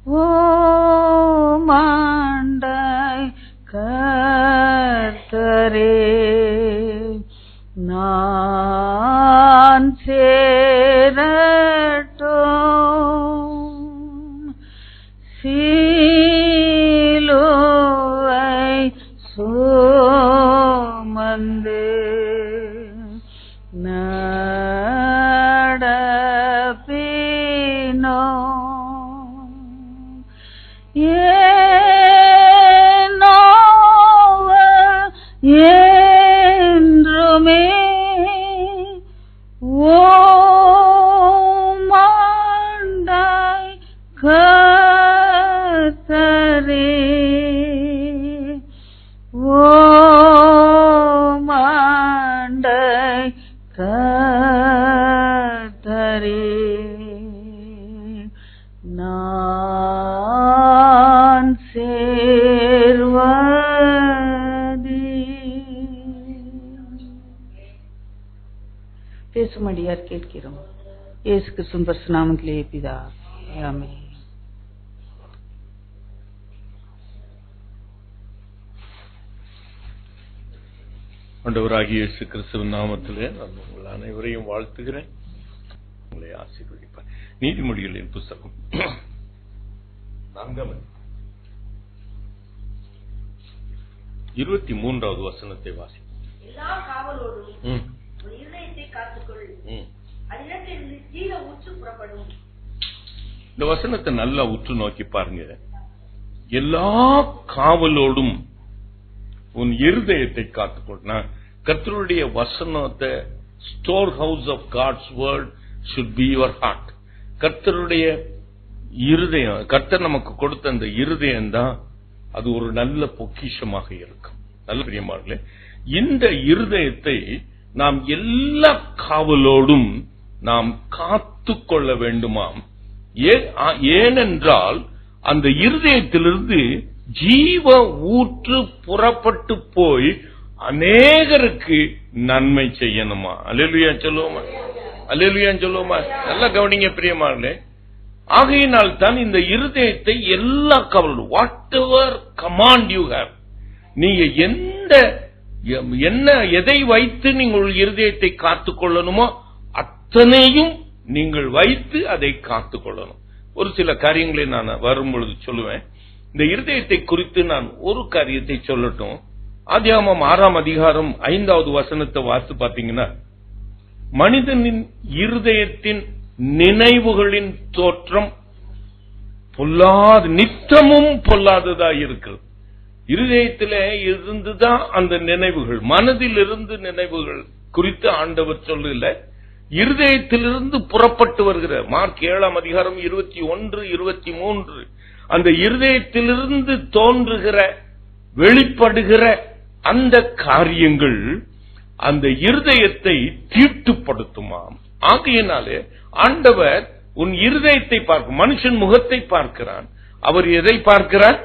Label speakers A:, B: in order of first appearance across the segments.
A: ஓமாண்டாய் கர்த்தரே நான் சேரட்டும் சிலுவை சுமந்து நடப்பினோ என்றுமே ஓமாண்டாய் கர்த்தரே ஓமாண்டாய் கர்த்தரே நான் சேர்வதே. பேசும்படியார் கேட்கிறோம். இயேசு கிறிஸ்துவின் பரிசுத்த நாமத்திலே பிதாவே ஆமென்.
B: ஆண்டவராகிய இயேசு கிறிஸ்துவின் நாமத்திலே நான் உங்கள் அனைவரையும் வாழ்த்துகிறேன். உங்களை ஆசீர்வதிப்பார். நீதிமொழிகளின் புத்தகம் 23வது வசனத்தை வாசி.
C: எல்லா காவலோடும் இதயத்தை காத்துக்கொள், அதிலிருந்து ஜீவ ஊற்று புறப்படும்.
B: இந்த வசனத்தை நல்லா உற்று நோக்கி பாருங்க. எல்லா காவலோடும் உன் இருதயத்தை காத்துக்கொள். கர்த்தருடைய வசனத்தை storehouse of God's word should be your heart. கர்த்தருடைய இருதயம், கர்த்தர் நமக்கு கொடுத்த அந்த இருதயம் தான் அது ஒரு நல்ல பொக்கிஷமாக இருக்கும். நல்ல பிரியமானவர்களே, இந்த இருதயத்தை நாம் எல்லா காவலோடும் நாம் காத்துக்கொள்ள வேண்டுமாம். ஏனென்றால் அந்த இருதயத்திலிருந்து ஜீவ ஊற்று புறப்பட்டு போய் அநேகருக்கு நன்மை செய்யணுமா. அல்லேலூயா சொல்லுவோமா, அல்லேலூயா சொல்லுவோமா. நல்லா கவனிங்க பிரியமானவர்களே. ஆகையினால் தான் இந்த இருதயத்தை எல்லா காவலோடும், whatever command you have, நீங்க என்ன எதை வைத்து நீங்கள் இருதயத்தை காத்துக்கொள்ளணுமோ அத்தனையும் நீங்கள் வைத்து அதை காத்துக்கொள்ளணும். ஒரு சில காரியங்களை நான் வரும்பொழுது சொல்லுவேன். இந்த இருதயத்தை குறித்து நான் ஒரு காரியத்தை சொல்லட்டும். ஆதியாகமம் 6ஆம் அதிகாரம் 5வது வசனத்தை வாசித்து பாத்தீங்கன்னா, மனிதனின் இருதயத்தின் நினைவுகளின் தோற்றம் பொல்லாது, நித்தமும் பொல்லாததா இருக்கிறது. இருதயத்திலே இருந்துதான் அந்த நினைவுகள், மனதில் இருந்து நினைவுகள் குறித்து ஆண்டவர் சொல்லல, இருதயத்திலிருந்து புறப்பட்டு வருகிற மார்க் 7ஆம் அதிகாரம் 21, 23 அந்த இருதயத்திலிருந்து தோன்றுகிற வெளிப்படுகிற அந்த காரியங்கள் அந்த இருதயத்தை தீட்டுப்படுத்துமாம். ஆகையினாலே ஆண்டவர் உன் இருதயத்தை பார்க்க, மனுஷன் முகத்தை பார்க்கிறான், அவர் எதை பார்க்கிறார்?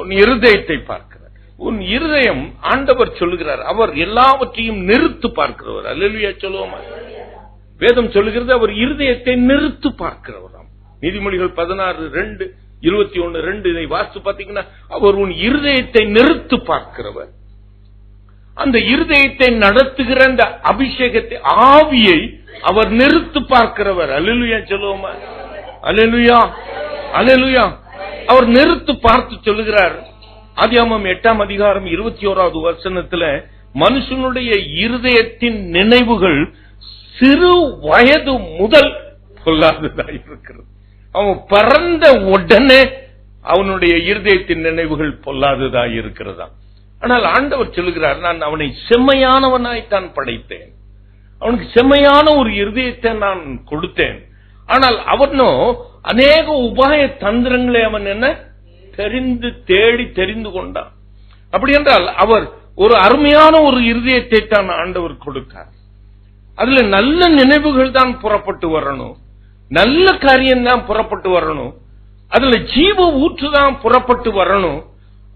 B: உன் இருதயத்தை பார்க்கிறார். உன் இருதயம் ஆண்டவர் சொல்லுகிறார், அவர் எல்லாவற்றையும் நிறுத்து பார்க்கிறவர். அல்லேலூயா சொல்லுவோமா. வேதம் சொல்லுகிறது அவர் இருதயத்தை நிறுத்து பார்க்கிறவராம். நீதிமொழிகள் 16:2, 21:2 இதை வாசித்து பாத்தீங்கன்னா, அவர் உன் இருதயத்தை நிறுத்து பார்க்கிறவர். அந்த இருதயத்தை நடத்துகிற அந்த அபிஷேகத்தை, ஆவியை அவர் நிறுத்து பார்க்கிறவர். அல்லேலூயா சொல்லுவோமா. அல்லேலூயா, அல்லேலூயா. அவர் நிறுத்து பார்த்து சொல்லுகிறார். ஆதியாகமம் 8ஆம் அதிகாரம் 21வது வசனத்துல, மனுஷனுடைய இருதயத்தின் நினைவுகள் சிறு வயது முதல் பொல்லாததாக இருக்கிறது. அவன் பிறந்த உடனே அவனுடைய இருதயத்தின் நினைவுகள் பொல்லாததாக இருக்கிறதா. ஆனால் ஆண்டவர் சொல்லுகிறார், நான் அவனை செம்மையானவனாய்த்தான் படைத்தேன், அவனுக்கு செம்மையான ஒரு இருதயத்தை நான் கொடுத்தேன். ஆனால் அவனோ அநேக உபாய தந்திரங்களை அவன் என்ன தெரிந்து தேடி தெரிந்து கொண்டான். அப்படி என்றால் அவர் ஒரு அருமையான ஒரு இருதயத்தை தான் ஆண்டவர் கொடுத்தார். அதுல நல்ல நினைவுகள் தான் புறப்பட்டு வரணும், நல்ல காரியம் தான் புறப்பட்டு வரணும், அதுல ஜீவ ஊற்று தான் புறப்பட்டு வரணும்.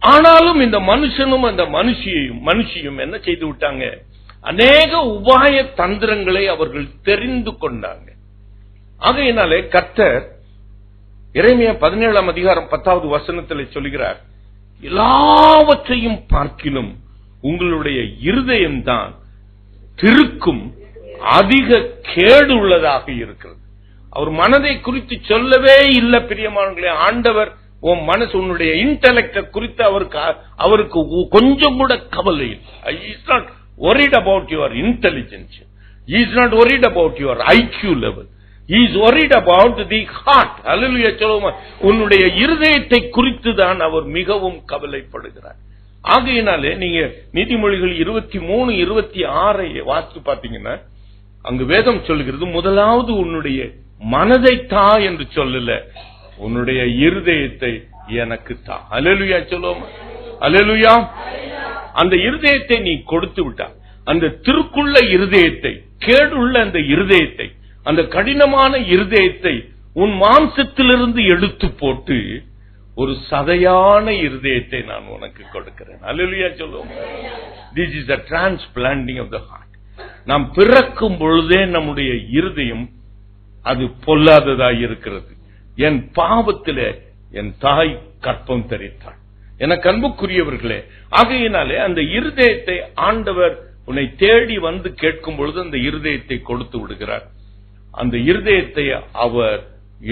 B: ஆனாலும் இந்த மனுஷனும் அந்த மனுஷியும் என்ன செய்து விட்டாங்க? அநேக உபாய தந்திரங்களை அவர்கள் தெரிந்து கொண்டாங்க. ஆகையினாலே கர்த்தர் எரேமியா 17ஆம் அதிகாரம் 10வது வசனத்தில் சொல்கிறார், எல்லாவற்றையும் பார்க்கிலும் உங்களுடைய இருதயம்தான் திருக்கும் அதிக கேடு உள்ளதாக இருக்கிறது. அவர் மனதை குறித்து சொல்லவே இல்லை பிரியமானவர்களே. ஆண்டவர் உன் மனசு, உன்னுடைய இன்டெலெக்ட குறித்து அவருக்கு கொஞ்சம் கூட கவலை இல்லை. He is not worried about your intelligence. He is not worried about your IQ level. He is worried about the heart. Hallelujah சொல்லுமா. உன்னுடைய இருதயத்தை குறித்து தான் அவர் மிகவும் கவலைப்படுகிறார். ஆகையினாலே நீங்க நீதிமொழிகள் 23-26 வாசித்து பார்த்தீங்கன்னா அங்கு வேதம் சொல்லுகிறது, முதலாவது உன்னுடைய மனதை தா என்று சொல்லல, உன்னுடைய இருதயத்தை எனக்கு தா. அல்லேலூயா சொல்லுவோம். அல்லேலூயா. அந்த இருதயத்தை நீ கொடுத்து விட்டாய். அந்த திருக்குள்ள இருதயத்தை, கேடுள்ள அந்த இருதயத்தை, அந்த கடினமான இருதயத்தை உன் மாம்சத்திலிருந்து எடுத்து போட்டு ஒரு சதையான இருதயத்தை நான் உனக்கு கொடுக்கிறேன். அல்லேலூயா சொல்லுவோம். This is the transplanting of the heart. நாம் பிறக்கும் பொழுதே நம்முடைய இருதயம் அது பொல்லாததாய் இருக்கிறது. என் பாவத்திலே என் தாய் கற்பம் தரித்தாள். எனக்கு அன்புக்குரியவர்களே, ஆகையினாலே அந்த இருதயத்தை ஆண்டவர் உன்னை தேடி வந்து கேட்கும் பொழுது அந்த இருதயத்தை கொடுத்து விடுகிறார். அந்த இருதயத்தை அவர்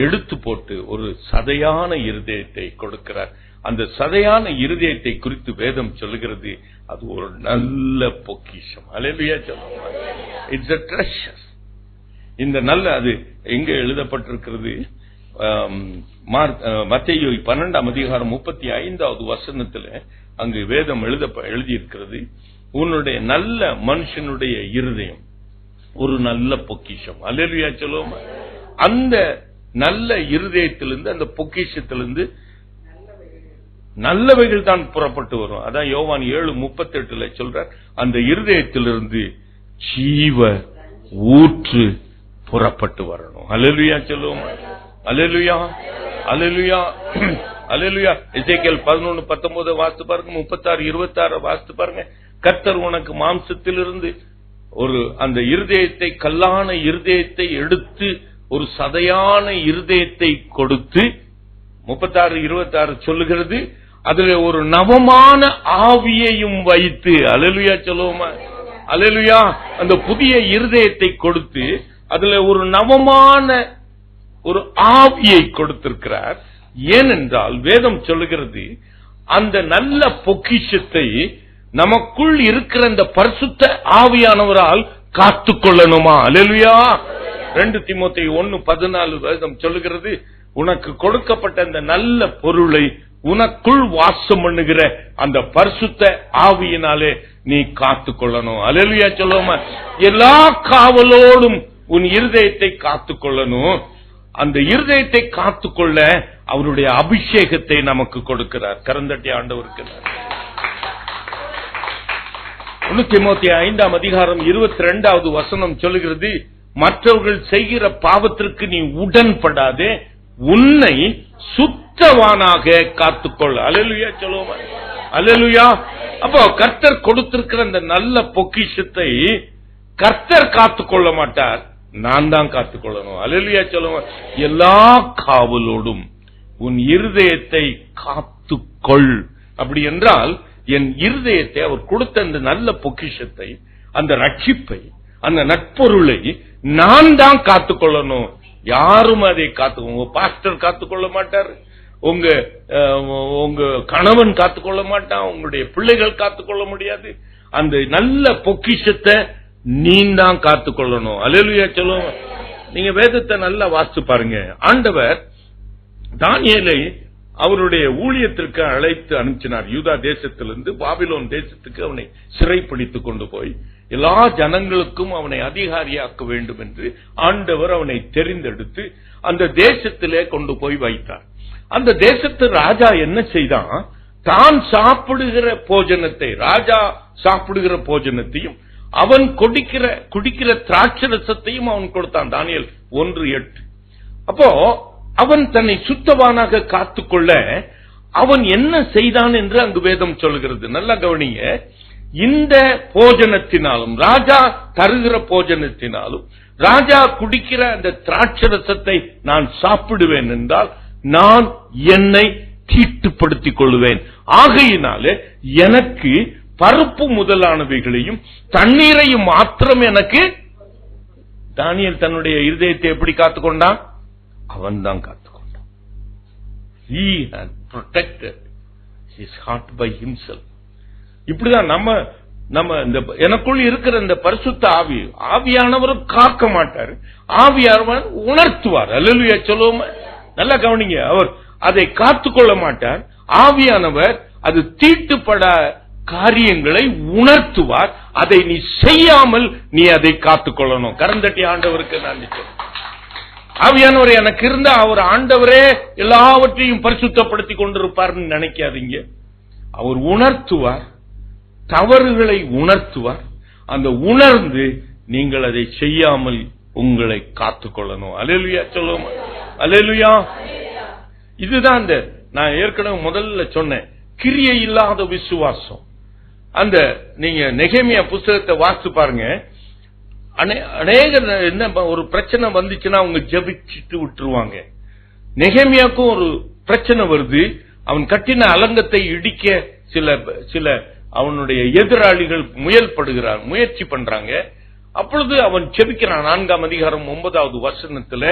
B: எடுத்து போட்டு ஒரு சதையான இருதயத்தை கொடுக்கிறார். அந்த சதையான இருதயத்தை குறித்து வேதம் சொல்லுகிறது, அது ஒரு நல்ல பொக்கிஷம். அல்லேலூயா சொல்லுங்க. It's a treasure. இந்த நல்ல, அது எங்க எழுதப்பட்டிருக்கிறது? மத்தேயு 12ஆம் அதிகாரம் 35வது வசனத்தில் அங்கு வேதம் எழுதியிருக்கிறது, உன்னுடைய நல்ல மனுஷனுடைய இருதயம் ஒரு நல்ல பொக்கிஷம். அல்லேலூயா சொல்லுவோம். அந்த நல்ல இருதயத்திலிருந்து, அந்த பொக்கிஷத்திலிருந்து நல்லவைகள் தான் புறப்பட்டு வரும். அதான் யோவான் 7:38 சொல்றார், அந்த இருதயத்திலிருந்து ஜீவ ஊற்று புறப்பட்டு வரணும். அல்லேலூயா சொல்லுவோம். அல்லேலூயா. அல்லேலூயா. அல்லேலூயா. எசேக்கியேல் 11:19 வாசித்து பாருங்க, 36:26 வாசித்து பாருங்க. கர்த்தர் உனக்கு மாம்சத்திலிருந்து ஒரு அந்த இருதயத்தை, கல்லான இருதயத்தை எடுத்து ஒரு சதையான இருதயத்தை கொடுத்து, 36:26 சொல்லுகிறது, அதுல ஒரு நவமான ஆவியையும் வைத்து. அல்லேலூயா சொல்லுவோமா. அல்லேலூயா. அந்த புதிய இருதயத்தை கொடுத்து அதுல ஒரு நவமான ஒரு ஆவியை கொடுத்திருக்கிறார். ஏனென்றால் வேதம் சொல்லுகிறது, அந்த நல்ல பொக்கிஷத்தை நமக்குள் இருக்கிற அந்த பரிசுத்த ஆவியானவரால் காத்துக்கொள்ளணுமா. அல்லேலூயா. 2 தீமோத்தேயு 1:14 வேதம் சொல்லுகிறது, உனக்கு கொடுக்கப்பட்ட அந்த நல்ல பொருளை உனக்குள் வாசம் பண்ணுகிற அந்த பரிசுத்த ஆவியினாலே நீ காத்துக்கொள்ளணும். அல்லேலூயா சொல்லுவோமா. எல்லா காவலோடும் உன் இருதயத்தை காத்துக்கொள்ளணும். அந்த இருதயத்தை காத்துக்கொள்ள அவருடைய அபிஷேகத்தை நமக்கு கொடுக்கிறார். கரந்தட்டி ஆண்டவருக்கு. 1 தீமோத்தேயு 5ஆம் அதிகாரம் 22வது வசனம் சொல்லுகிறது, மற்றவர்கள் செய்கிற பாவத்திற்கு நீ உடன்படாதே, உன்னை சுத்தவானாக காத்துக்கொள்ள. அல்லேலூயா சொல்லுவோம். அல்லேலூயா. அப்போ கர்த்தர் கொடுத்திருக்கிற அந்த நல்ல பொக்கிஷத்தை கர்த்தர் காத்துக்கொள்ள மாட்டார், நான் தான் காத்துக்கொள்ளணும். அல்லேலூயா சொல்லுவோம். எல்லா காவலோடும் உன் இருதயத்தை காத்துக்கொள். அப்படி என்றால் என் இருதயத்தை, அவர் கொடுத்த அந்த நல்ல பொக்கிஷத்தை, அந்த ரட்சிப்பை, அந்த நட்பொருளை நான் தான் காத்துக்கொள்ளணும். யாரும் அதை உங்க பாஸ்டர் காத்துக்கொள்ள மாட்டார், உங்க கணவன் காத்துக்கொள்ள மாட்டான், உங்களுடைய பிள்ளைகள் காத்துக்கொள்ள முடியாது. அந்த நல்ல பொக்கிஷத்தை நீ தான் காத்துக்கொள்ளணும். அல்லேலூயா சொல்லுவோம். நீங்க வேதத்தை நல்லா வாசித்து பாருங்க. ஆண்டவர் தானியேலை அவருடைய ஊழியத்திற்கு அழைத்து அனுப்பினார். யூதா தேசத்திலிருந்து பாபிலோன் தேசத்துக்கு அவனை சிறைப்பிடித்துக் கொண்டு போய் எல்லா ஜனங்களுக்கும் அவனை அதிகாரியாக்க வேண்டும் என்று ஆண்டவர் அவனை தெரிந்தெடுத்து அந்த தேசத்திலே கொண்டு போய் வைத்தார். அந்த தேசத்து ராஜா என்ன செய்தான், தான் சாப்பிடுகிற போஜனத்தை, ராஜா சாப்பிடுகிற போஜனத்தையும் அவன் குடிக்கிற திராட்சரசத்தையும் அவன் கொடுத்தான். தானியேல் 1:8. அப்போ அவன் தன்னை சுத்தவானாக காத்துக்கொள்ள அவன் என்ன செய்தான் என்று அங்கு வேதம் சொல்கிறது. நல்லா கவனிங்க. இந்த போஜனத்தினாலும், ராஜா தருகிற போஜனத்தினாலும், ராஜா குடிக்கிற அந்த திராட்சரசத்தை நான் சாப்பிடுவேன் என்றால் நான் என்னை தீட்டுப்படுத்திக் கொள்வேன். ஆகையினாலே எனக்கு பருப்பு முதலானவைகளையும் தண்ணீரையும் மாத்திரம் எனக்கு. தானியேல் தன்னுடைய இருதயத்தை எப்படி காத்துக்கொண்டான்? அவன் தான் காத்துக்கொண்டான். He had protected his heart by himself. இப்படிதான் நம்ம இந்த எனக்குள் இருக்கிற இந்த பரிசுத்த ஆவியானவரும் காக்க மாட்டார், ஆவியானவர் உணர்த்துவார். அல்லேலூயா சொல்லுவோம். நல்லா கவனிங்க, அவர் அதை காத்துக்கொள்ள மாட்டார். ஆவியானவர் அது தீட்டுப்பட காரியங்களை உணர்த்துவார். அதை நீ செய்யாமல் நீ அதை காத்துக்கொள்ளணும். கரந்தட்டி ஆண்டவருக்கு நன்றி. ஆவியானவர் எனக்கு இருந்தா அவர் ஆண்டவரே எல்லாவற்றையும் பரிசுத்தப்படுத்தி கொண்டிருப்பார்னு நினைக்காதீங்க. அவர் உணர்த்துவார், தவறுகளை உணர்த்துவார். அந்த உணர்ந்து நீங்கள் அதை செய்யாமல் உங்களை காத்துக்கொள்ளணும். அல்லேலூயா சொல்லுவோம். அல்லேலூயா. இதுதான் இந்த நான் ஏற்கனவே முதல்ல சொன்னேன், கிரியை இல்லாத விசுவாசம். அந்த நீங்க நெகேமியா புத்தகத்தை வாசித்து பாருங்க. அநேகர் என்ன ஒரு பிரச்சனை வந்துச்சுன்னா அவங்க ஜெபிச்சுட்டு விட்டுருவாங்க. நெகேமியாக்கும் ஒரு பிரச்சனை வருது. அவன் கட்டின அலங்கத்தை இடிக்க சில அவனுடைய எதிராளிகள் முயற்சி பண்றாங்க. அப்பொழுது அவன் ஜெபிக்கிறான். 4ஆம் அதிகாரம் 9வது வசனத்துல,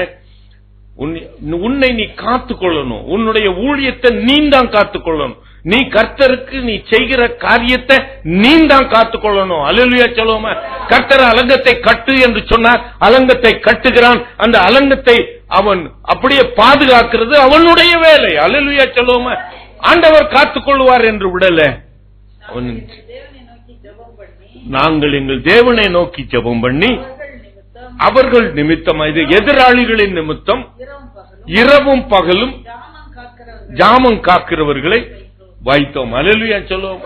B: உன்னை நீ காத்துக்கொள்ளணும், உன்னுடைய ஊழியத்தை நீ தான் காத்துக்கொள்ளணும், நீ கர்த்தருக்கு நீ செய்கிற காரியத்தை நீ தான் காத்துக்கொள்ளணும். அல்லேலூயா சொல்லுவோமா. கர்த்தர் அலங்கத்தை கட்டு என்று சொன்னார், அலங்கத்தை கட்டுகிறான். அந்த அலங்கத்தை அவன் அப்படியே பாதுகாக்கிறது அவனுடைய வேலை. அல்லேலூயா சொல்லுவோமா. ஆண்டவர் காத்துக்கொள்வார் என்று விடல. நாங்கள் எங்கள் தேவனை நோக்கி ஜெபம் பண்ணி அவர்கள் நிமித்தம், இது எதிராளிகளின் நிமித்தம் இரவும் பகலும் ஜாமம் காக்கிறவர்களை வைத்தோம். அல்லேலூயா சொல்லுவோம்.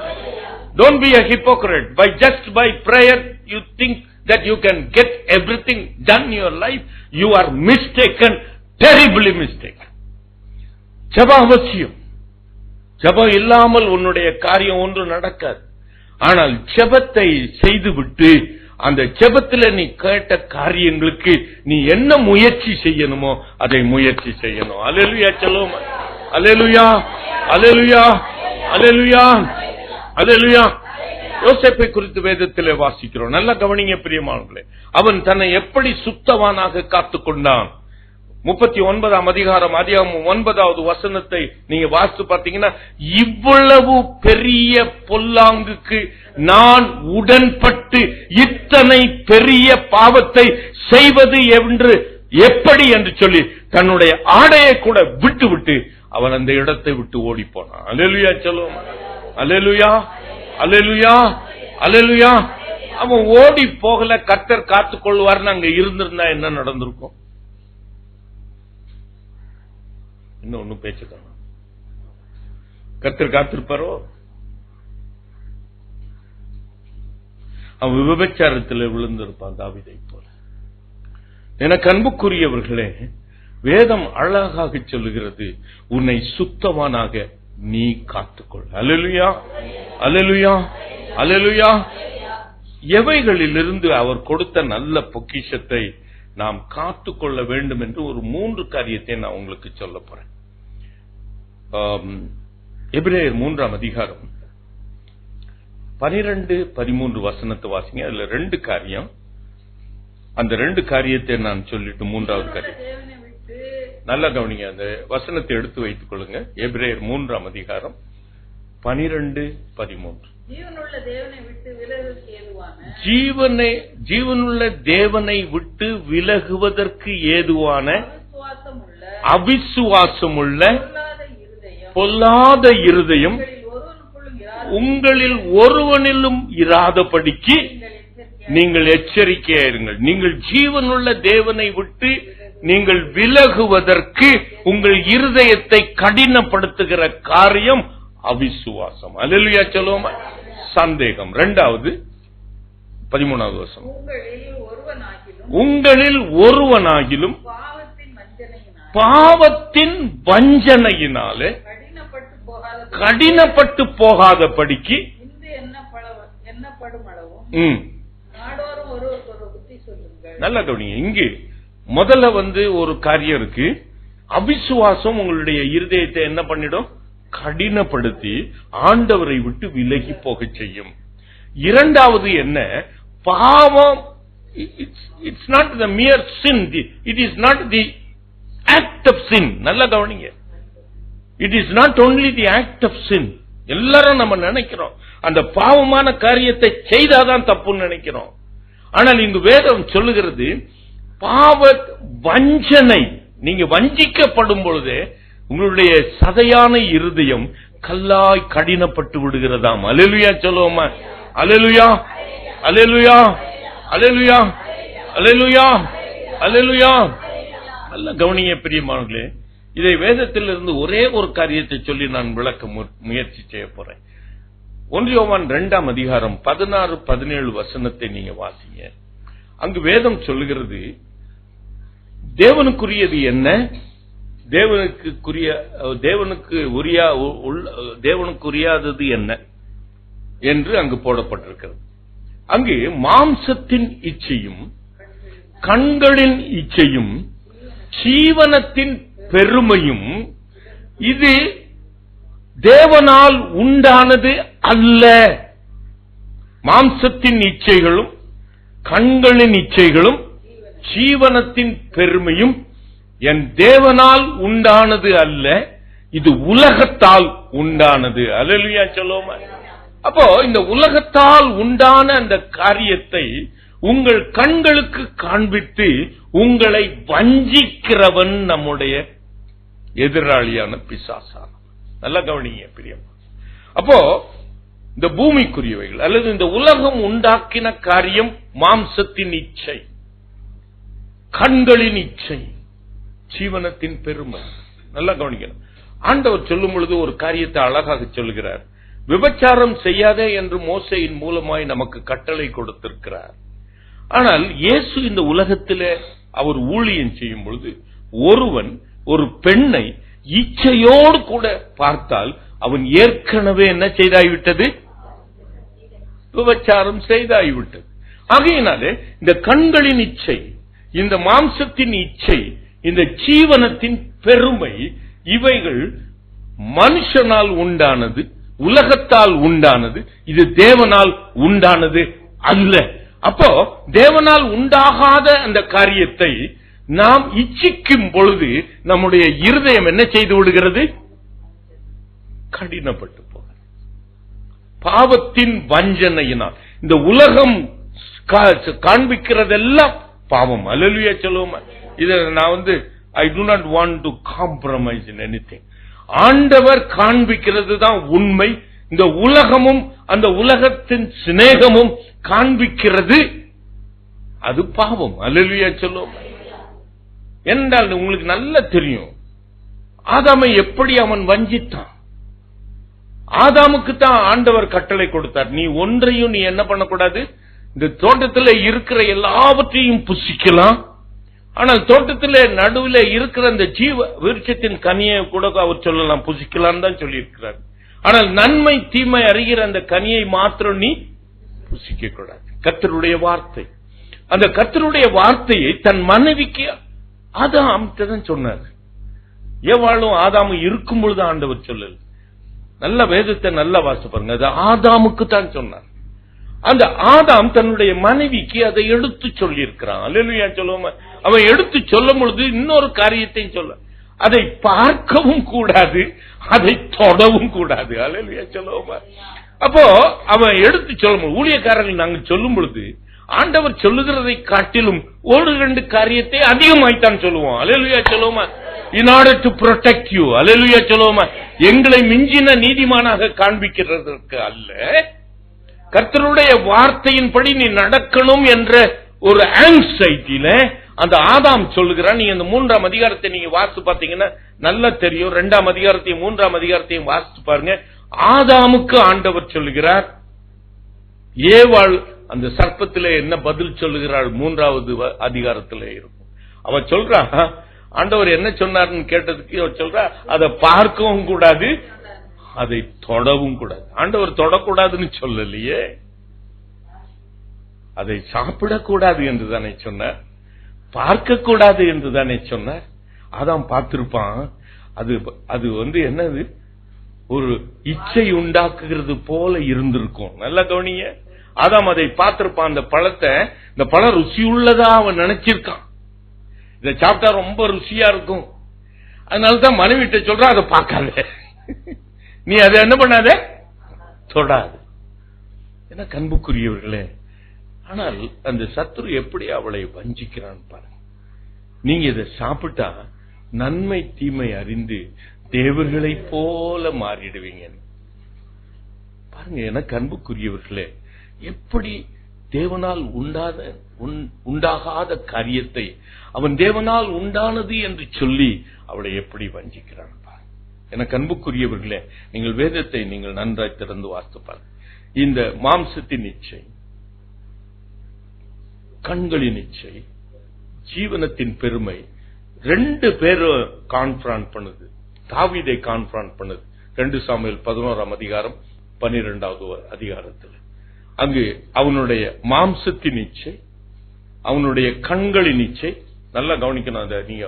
B: Don't be a hypocrite. By prayer you think that you can get everything done in your life. You are mistaken, terribly mistaken. ஜெபம் அவசியம். ஜெபம் இல்லாமல் உன்னுடைய காரியம் ஒன்று நடக்காது. ஆனால் ஜெபத்தை செய்துவிட்டு அந்த ஜெபத்தில் நீ கேட்ட காரியங்களுக்கு நீ என்ன முயற்சி செய்யணுமோ அதை முயற்சி செய்யணும். அல்லேலூயா சொல்லுவோம். அல்லேலூயா. அல்லேலூயா. அல்லேலூயா. அல்லேலூயா. யோசேப்பை குறித்து வேதத்திலே வாசிக்கிறோம். நல்லா கவனிங்க பிரியமானவர்களே. அவன் தன்னை எப்படி சுத்தவானாக காத்துக்கொண்டான். 39ஆம் அதிகாரம் 9வது வசனத்தை நீங்க வாசித்து பார்த்தீங்கன்னா, இவ்வளவு பெரிய பொல்லாங்குக்கு நான் உடன்பட்டு இத்தனை பெரிய பாவத்தை செய்வது என்று எப்படி என்று சொல்லி தன்னுடைய ஆடையை கூட விட்டு அவன் அந்த இடத்தை விட்டு ஓடி போனான். அல்லேலூயா சொல்லுவோம். அல்லேலூயா. அல்லேலூயா. அல்லேலூயா. அவன் ஓடி போகல, கர்த்தர் காத்துக்கொள்வார்னு அங்க இருந்திருந்தா என்ன நடந்திருக்கும்? இன்னும் ஒன்னும் பேச்சுக்கணும். கர்த்தர் காத்திருப்பாரோ? அவன் விபச்சாரத்தில் விழுந்திருப்பான் தாவீதை போல. எனக்கு அன்புக்குரியவர்களே, வேதம் அழகாக சொல்லுகிறது, உன்னை சுத்தமானாக நீ காத்துக்கொள். அல்லேலூயா. அல்லேலூயா. அல்லேலூயா. எவைகளிலிருந்து அவர் கொடுத்த நல்ல பொக்கிஷத்தை நாம் காத்துக்கொள்ள வேண்டும் என்று ஒரு 3 காரியத்தை நான் உங்களுக்கு சொல்ல போறேன். எபிரேயர் 3ஆம் அதிகாரம் 12-13 வசனத்தை வாசிங்க. அதுல 2 காரியம். அந்த 2 காரியத்தை நான் சொல்லிட்டு 3வது காரியம் நல்லா கவனிங்க. அந்த வசனத்தை எடுத்து வைத்துக் கொள்ளுங்க. எபிரேயர் 3ஆம் அதிகாரம் 12-13. ஜீவனுள்ள தேவனை விட்டு விலகுவதற்கு ஏதுவான அவிசுவாசமுள்ள பொல்லாத இருதயம் உங்களில் ஒருவனிலும் இராதபடிக்கு நீங்கள் எச்சரிக்கையா இருங்கள். நீங்கள் ஜீவனுள்ள தேவனை விட்டு நீங்கள் விலகுவதற்கு உங்கள் இருதயத்தை கடினப்படுத்துகிற காரியம் அவிசுவாசம். அல்லேலூயா சொல்லுவோமா. சந்தேகம். 2வது 13வது வசனம், உங்களில் ஒருவனாகிலும் பாவத்தின் வஞ்சனையினாலே கடினப்பட்டு போகாதபடிக்கு நல்ல கவனிங்க. இங்கு முதல்ல ஒரு காரியம் இருக்கு. அவிசுவாசம் உங்களுடைய இருதயத்தை என்ன பண்ணிடும்? கடினப்படுத்தி ஆண்டவரை விட்டு விலகி போக செய்யும். இரண்டாவது என்ன? பாவம், it's not the mere sin, it is not the act of sin. நல்லா கவனிங்க, it is not only the act of sin. எல்லாரும் நம்ம நினைக்கிறோம் அந்த பாவமான காரியத்தை செய்தாதான் தப்புன்னு நினைக்கிறோம். ஆனால் இங்கு வேதம் சொல்லுகிறது பாவ வஞ்சனை. நீங்க வஞ்சிக்கப்படும் பொழுது உங்களுடைய சதையான இருதயம் கல்லாய் கடினப்பட்டு விடுகிறதாம். அல்லேலூயா சொல்லுவோமா? அல்லேலூயா, அல்லேலூயா, அல்லேலூயா, அல்லேலூயா, அல்லேலூயா. நல்ல கவனிங்க பிரியமானவர்களே, இதை வேதத்திலிருந்து ஒரே ஒரு காரியத்தை சொல்லி நான் விளக்க முயற்சி செய்ய போறேன். 1 யோவான் 2ஆம் அதிகாரம் 16-17 வசனத்தை நீங்க வாசிங்க. அங்கு வேதம் சொல்லுகிறது தேவனுக்குரியது என்ன, தேவனுக்குரியாதது என்ன என்று அங்கு போடப்பட்டிருக்கிறது. அங்கு மாம்சத்தின் இச்சையும் கண்களின் இச்சையும் ஜீவனத்தின் பெருமையும் இது தேவனால் உண்டானது அல்ல. மாம்சத்தின் இச்சைகளும் கண்களின் இச்சைகளும் ஜீவனத்தின் பெருமையும் என் தேவனால் உண்டானது அல்ல, இது உலகத்தால் உண்டானது. அல்லேலூயா சொல்லுவோமா? அப்போ இந்த உலகத்தால் உண்டான அந்த காரியத்தை உங்கள் கண்களுக்கு காண்பித்து உங்களை வஞ்சிக்கிறவன் நம்முடைய எதிராளியான பிசாசான. நல்லா கவனிங்க பிரியம். அப்போ இந்த பூமிக்குரியவைகள் அல்லது இந்த உலகம் உண்டாக்கின காரியம் மாம்சத்தின் இச்சை, கண்களின் இச்சை, ஜீவனத்தின் பெருமை. நல்லா கவனிக்கணும். ஆண்டவர் சொல்லும் பொழுது ஒரு காரியத்தை அழகாக சொல்லுகிறார். விபச்சாரம் செய்யாதே என்று மோசேயின் மூலமாய் நமக்கு கட்டளை கொடுத்திருக்கிறார். ஆனால் இயேசு இந்த உலகத்திலே அவர் ஊழியம் செய்யும் பொழுது ஒருவன் ஒரு பெண்ணை இச்சையோடு கூட பார்த்தால் அவன் ஏற்கனவே என்ன செய்தாய்விட்டது? விபச்சாரம் செய்தாய்விட்டது. ஆகையினாலே இந்த கண்களின் இச்சை, இந்த மாம்சத்தின் இச்சை, இந்த ஜீவனத்தின் பெருமை, இவைகள் மனுஷனால் உண்டானது, உலகத்தால் உண்டானது, இது தேவனால் உண்டானது அல்ல. அப்போ தேவனால் உண்டாகாத அந்த காரியத்தை நாம் இச்சிக்கும் பொழுது நம்முடைய இருதயம் என்ன செய்து விடுகிறது? கடினப்பட்டு போக. பாவத்தின் வஞ்சனையினால் இந்த உலகம் காண்பிக்கிறதெல்லாம் பாவம். அல்லேலூயா சொல்லுவோமா? இத நான் I do not want to compromise in anything. ஆண்டவர் காண்பிக்கிறது தான் உண்மை. இந்த உலகமும் அந்த உலகத்தின் சிநேகமும் காண்பிக்கிறது அது பாவம். அல்லேலூயா சொல்லுவோம். என்றால் உங்களுக்கு நல்லா தெரியும் ஆதாமை எப்படி அவன் வஞ்சித்தான். ஆதாமுக்கு தான் ஆண்டவர் கட்டளை கொடுத்தார், நீ ஒன்றையும் நீ என்ன பண்ணக்கூடாது, இந்த தோட்டத்தில் இருக்கிற எல்லாவற்றையும் புசிக்கலாம், ஆனால் தோட்டத்தில் நடுவில் இருக்கிற அந்த ஜீவ விருட்சத்தின் கனியை கூட அவர் சொல்லலாம், புசிக்கலாம் தான் சொல்லி இருக்கிறார். ஆனால் நன்மை தீமை அறிகிற அந்த கனியை மாத்திரம் நீ புசிக்க கூடாது. கர்த்தருடைய வார்த்தை, அந்த கர்த்தருடைய வார்த்தையை தன் மனைவிக்கு ஆதாம் தான் சொன்னார். ஏவாளும் ஆதாமும் இருக்கும் பொழுது ஆண்டவர் சொல்லல. நல்ல வேதத்தை நல்லா வாசிப்பாருங்க. அது ஆதாமுக்கு தான் சொன்னார். அந்த ஆதாம் தன்னுடைய மனைவிக்கு அதை எடுத்து சொல்லி இருக்கிறான். அல்லேலூயா சொல்லுவோமா? அவன் எடுத்து சொல்லும் பொழுது இன்னொரு காரியத்தையும் சொல்ல, அதை பார்க்கவும் கூடாது, அதை தொடவும் கூடாது. அல்லேலூயா சொல்லுவோமா? அப்போ அவன் எடுத்து சொல்லும், ஊழியக்காரர்கள் நாங்கள் சொல்லும் பொழுது ஆண்டவர் சொல்லுகிறதை காட்டிலும் ஒரு ரெண்டு காரியத்தை அதிகமாய்த்தான் சொல்லுவோம். அல்லேலூயா சொல்லுவோமா? in order to protect you. அல்லேலூயா சொல்லுவோமா? எங்களை மிஞ்சின நீதிமானாக காண்பிக்கிறதற்கு அல்ல, கர்த்தருடைய வார்த்தையின்படி நீ நடக்கணும் என்ற ஒரு ஆங்ஸைட்டில அந்த ஆதாம் சொல்லுகிறான். நீங்க அந்த 3ஆம் அதிகாரத்தை நீங்க வாசித்து பார்த்தீங்கன்னா நல்லா தெரியும். 2ஆம் அதிகாரத்தையும் 3ஆம் அதிகாரத்தையும் வாசித்து பாருங்க. ஆதாமுக்கு ஆண்டவர் சொல்லுகிறார், ஏவாள் அந்த சர்ப்பத்திலே என்ன பதில் சொல்லுகிறாள் 3வது அதிகாரத்திலே இருக்கும். அவ சொல்றா, ஆண்டவர் என்ன சொன்னார்னு கேட்டதுக்கு அவ சொல்றா, அதை பார்க்கவும் கூடாது, அதை தொடவும் கூடாது. ஆண்டவர் தொடக்கூடாதுன்னு சொல்லலையே, அதை சாப்பிடக்கூடாது என்று தானே சொன்னார், பார்க்க கூடாது என்று தானே சொன்னார். அதான் பார்த்திருப்பான். அது என்னது, ஒரு இச்சை உண்டாக்குகிறது போல இருந்திருக்கும். நல்ல கவனிங்க. ஆதாம் அதை பார்த்திருப்பான். அந்த பழத்தை, இந்த பழம் ருசியுள்ளதா அவன் நினைச்சிருக்கான். இதை சாப்பிட்டா ரொம்ப ருசியா இருக்கும். அதனாலதான் மனைவிட்ட சொல்றான், அதை பார்க்காத, நீ அதை என்ன பண்ணாத, தொடாது. ஏன்னா கண்புக்குரியவர்களே, ஆனால் அந்த சத்துரு எப்படி அவளை வஞ்சிக்கிறான் பாருங்க. நீங்க இதை சாப்பிட்டா நன்மை தீமை அறிந்து தேவர்களை போல மாறிடுவீங்க பாருங்க. எனக்கு அன்புக்குரியவர்களே, எப்படி தேவனால் உண்டாகாத காரியத்தை அவன் தேவனால் உண்டானது என்று சொல்லி அவளை எப்படி வஞ்சிக்கிறான் பாருங்க. எனக்கு அன்புக்குரியவர்களே, நீங்கள் வேதத்தை நீங்கள் நன்றாய் திறந்து வாசித்து பாருங்க. இந்த மாம்சத்தின் இச்சை, கண்களின் இச்சை, ஜீவனத்தின் பெருமை, 2 பேரும் கான்ஃபரன்ட் பண்ணுது. தாவீதை கான்ஃபரன்ட் பண்ணுது. 2 சாமுவேல் 11ஆம் அதிகாரம் 12வது அதிகாரத்தில். அங்கு அவனுடைய மாம்சத்தின் இச்சை, அவனுடைய கண்களின் இச்சை. நல்லா கவனிக்கணும். அதை நீங்க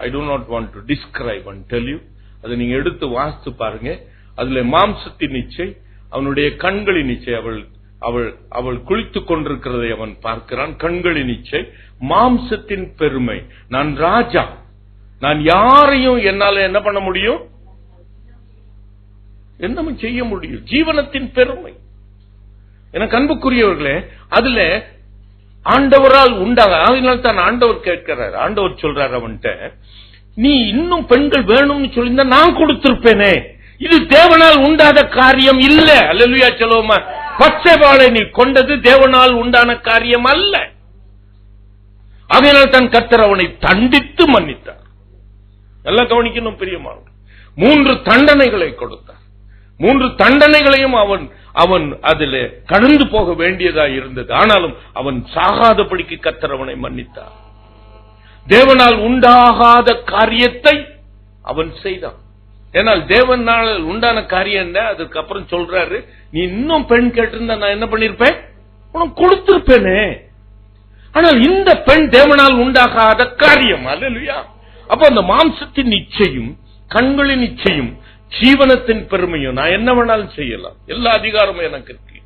B: ஐ do not want to describe and tell you. அதை நீங்க எடுத்து வாசித்து பாருங்க. அதுல மாம்சத்தின் இச்சை, அவனுடைய கண்களின் இச்சை. அவள் குளித்துக் கொண்டிருக்கிறதை அவன் பார்க்கிறான். கண்களின் இச்சை, மாம்சத்தின் பெருமை. நான் ராஜா, நான் யாரையும் என்னால என்ன பண்ண முடியும், என்ன செய்ய முடியும். ஜீவனத்தின் பெருமை. எனக்கு அன்புக்குரியவர்களே, அதுல ஆண்டவரால் உண்டாக, அதனால தான் ஆண்டவர் கேட்கிறார். ஆண்டவர் சொல்றார் அவன்கிட்ட, நீ இன்னும் பெண்கள் வேணும்னு சொல்லியிருந்தா நான் கொடுத்திருப்பேனே. இது தேவனால் உண்டாத காரியம் இல்ல. அல்லேலூயா சொல்லுவோமா. பச்சைவாளை நீ கொண்டது தேவனால் உண்டான காரியம் அல்ல. அதனால் தான் கர்த்தர் அவனை தண்டித்து மன்னித்தார். நல்லா கவனிக்கணும் பிரியமானவர்களே. 3 தண்டனைகளை கொடுத்தார். 3 தண்டனைகளையும் அவன் அதில் கடந்து போக வேண்டியதா இருந்தது. ஆனாலும் அவன் சாகாதபடிக்கு கர்த்தர் அவனை மன்னித்தார். தேவனால் உண்டாகாத காரியத்தை அவன் செய்தான். ஏனால் தேவனால் உண்டான காரியம் என்ன, அதுக்கப்புறம் சொல்றாரு, நீ இன்னும் பெண் கேட்டிருந்தா நான் என்ன பண்ணிருப்பேன், உனக்கு கொடுத்திருப்பேனே. ஆனால் இந்த பெண் தேவனால் உண்டாகாத காரியம். அல்லேலூயா. அப்ப அந்த மாம்சத்தின் இச்சையும் கண்களின் இச்சையும் ஜீவனத்தின் பெருமையும், நான் என்ன வேணாலும் செய்யலாம், எல்லா அதிகாரமும் எனக்கு இருக்கு.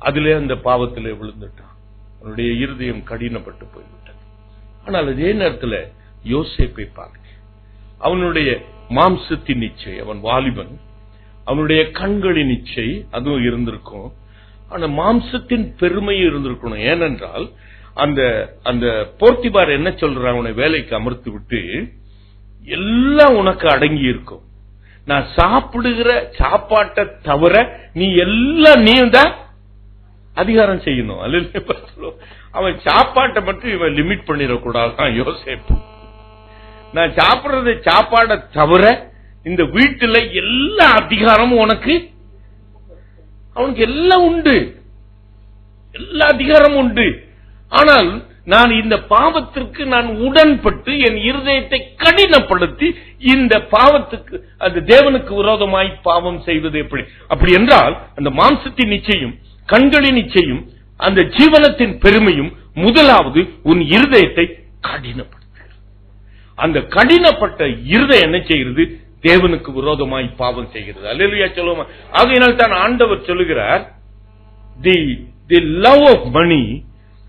B: அதிலே அந்த பாவத்திலே விழுந்துட்டான். அவனுடைய இருதயம் கடினப்பட்டு போய்விட்டது. ஆனால் அதே நேரத்தில் யோசேப்பை பார்க்க, அவனுடைய மாம்சத்தின் இச்சை, அவன் வாலிபன், அவனுடைய கண்களின் இச்சை அதுவும் இருந்திருக்கும். ஆனா மாம்சத்தின் பெருமையும் இருந்திருக்கணும். ஏனென்றால் அந்த போர்த்திபார் என்ன சொல்றான், அவனை வேலைக்கு அமர்த்து விட்டு, எல்லாம் உனக்கு அடங்கி இருக்கும், நான் சாப்பிடுகிற சாப்பாட்டை தவிர நீ எல்லாம் நீ தான் அதிகாரம் செய்யணும். அல்ல, அவன் சாப்பாட்டை மட்டும் இவன் லிமிட் பண்ணிடக்கூடாது. யோசேப்பு, நான் சாப்பிடுறது சாப்பாடை தவிர இந்த வீட்டுல எல்லா அதிகாரமும் உனக்கு, அவனுக்கு எல்லாம் உண்டு, எல்லா அதிகாரமும் உண்டு. ஆனால் நான் இந்த பாவத்திற்கு நான் உடன்பட்டு என் இருதயத்தை கடினப்படுத்தி இந்த பாவத்துக்கு, அது தேவனுக்கு விரோதமாய் பாவம் செய்வது எப்படி? அப்படி என்றால் அந்த மாம்சத்தின் நிச்சயம், கண்களின் நிச்சயம், அந்த ஜீவனத்தின் பெருமையும் முதலாவது உன் இருதயத்தை கடினப்படுத்து. அந்த கடினப்பட்ட இருதயம் என்ன செய்கிறது? தேவனுக்கு விரோதமாய் பாவம் செய்கிறது. அல்லேலூயா சொல்லுவோமா. ஆகையினால் தான் ஆண்டவர் சொல்லுகிறார், the love of money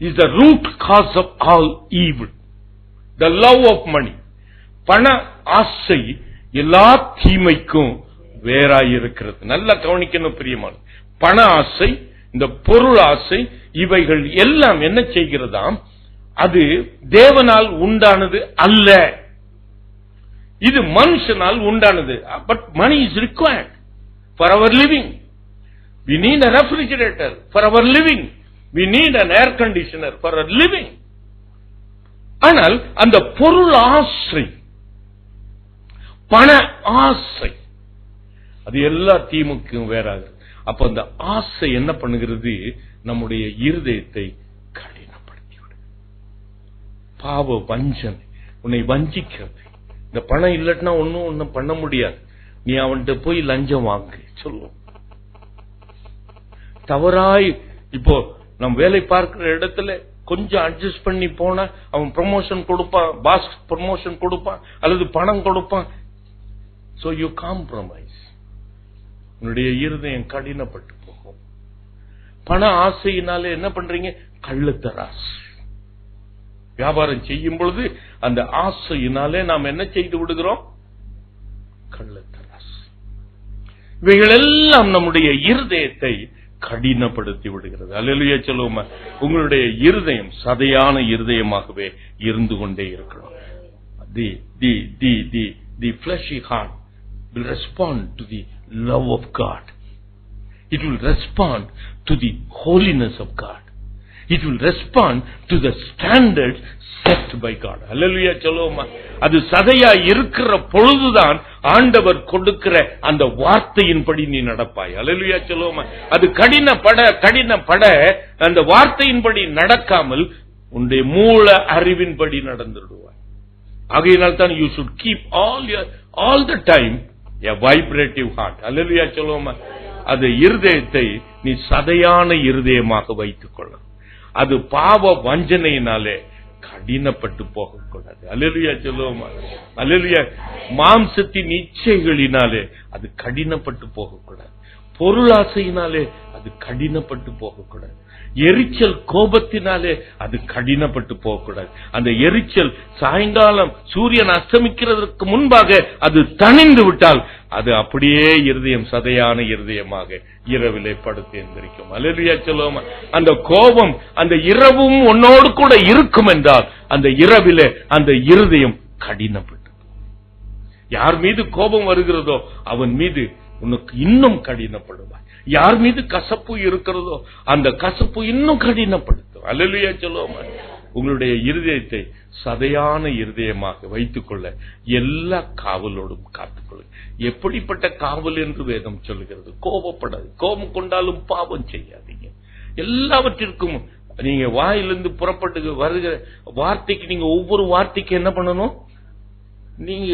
B: is the root cause of all evil. The love of money, பண ஆசை எல்லா தீமைக்கும் வேறாயிருக்கிறது. நல்லா கவனிக்கணும் பிரியமான. பண ஆசை, இந்த பொருள் ஆசை, இவைகள் எல்லாம் என்ன செய்கிறதாம்? அது தேவனால் உண்டானது அல்ல, இது மனுஷனால் உண்டானது. But money is required for our living. We need a refrigerator for our living. We need an air conditioner for our living. ஆனால் அந்த பொருள் ஆசை, பண ஆசை, அது எல்லா தீமுக்கும் வேறாது. அப்ப அந்த ஆசை என்ன பண்ணுகிறது? நம்முடைய இருதயத்தை கடினப்படுத்திவிடும். பாவ வஞ்சனை, உன்னை வஞ்சிக்கிறது. இந்த பணம் இல்லட்னா ஒன்னும் பண்ண முடியாது. நீ அவன்கிட்ட போய் லஞ்சம் வாங்க சொல்லுவோம். தவறாய் இப்போ நம் வேலை பார்க்கிற இடத்துல கொஞ்சம் அட்ஜஸ்ட் பண்ணி போனா அவன் ப்ரமோஷன் கொடுப்பான், பாஸ் ப்ரமோஷன் கொடுப்பான், அல்லது பணம் கொடுப்பான். So you compromise. உன்னுடைய இருதயம் கடினப்பட்டு போகும். பண ஆசையினாலே என்ன பண்றீங்க? கள்ளத்தராசு. வியாபாரம் செய்யும் பொழுது அந்த ஆசையினாலே நாம் என்ன செய்து விடுகிறோம்? கள்ளத்தராசு. இவைகளெல்லாம் நம்முடைய இருதயத்தை கடினப்படுத்தி விடுகிறது. அல்லேலூயா சொல்லுவோமா? உங்களுடைய இருதயம் சதையான இருதயமாகவே இருந்து கொண்டே இருக்கணும். The fleshy heart will respond to the love of God. It will respond to the holiness of God. It will respond to the standards set by God. Hallelujah சொல்லுவோமா? அது சதையா இருக்கிற பொழுதுதான் ஆண்டவர் கொடுக்கிற அந்த வார்த்தையின்படி நீ நடப்பாய். ஹல்லேலூயா சொல்லுவோமா? அது கடினப்பட அந்த வார்த்தையின்படி நடக்காமல் உன்னுடைய மூல அறிவின்படி நடந்துடுவாய். ஆகையினால் தான் you should keep all the time a vibrative heart. ஹல்லேலூயா சொல்லுவோமா? அது இருதயத்தை நீ சதையான இருதயமாக வைத்துக் கொள்ள. அது பாவ வஞ்சனையினாலே கடினப்பட்டு போகக்கூடாது. அல்லேலூயா சொல்லுவோமா? அல்லேலூயா. மாம்சத்தின் இச்சைகளினாலே அது கடினப்பட்டு போகக்கூடாது. பொருளாசையினாலே அது கடினப்பட்டு போகக்கூடாது. எரிச்சல் கோபத்தினாலே அது கடினப்பட்டு போகக்கூடாது. அந்த எரிச்சல் சாயங்காலம் சூரியன் அஸ்தமிக்கிறதற்கு முன்பாக அது தணிந்து விட்டால் அது அப்படியே இருதயம் சதையான இருதயமாக இரவிலே படுத்து எந்திரிக்கும். அல்லேலூயா சொல்லுவோமா? அந்த கோபம் அந்த இரவும் உன்னோடு கூட இருக்கும் என்றால் அந்த இரவிலே அந்த இருதயம் கடினப்பட்டு, யார் மீது கோபம் வருகிறதோ அவன் மீது உனக்கு இன்னும் கடினப்படுவாய். யார் மீது கசப்பு இருக்கிறதோ அந்த கசப்பு இன்னும் கடினப்படுத்தும். அல்லேலூயா சொல்லுவோமா? உங்களுடைய இருதயத்தை சதையான இருதயமாக வைத்துக் கொள்ள எல்லா காவலோடும் காத்துக்கொள்ள. எப்படிப்பட்ட காவல் என்று வேதம் சொல்லுகிறது? கோபப்படாது. கோபம் கொண்டாலும் பாவம் செய்யாதீங்க. எல்லாவற்றிற்கும் நீங்க வாயிலிருந்து புறப்பட்டு வருகிற வார்த்தைக்கு நீங்க ஒவ்வொரு வார்த்தைக்கு என்ன பண்ணணும்? நீங்க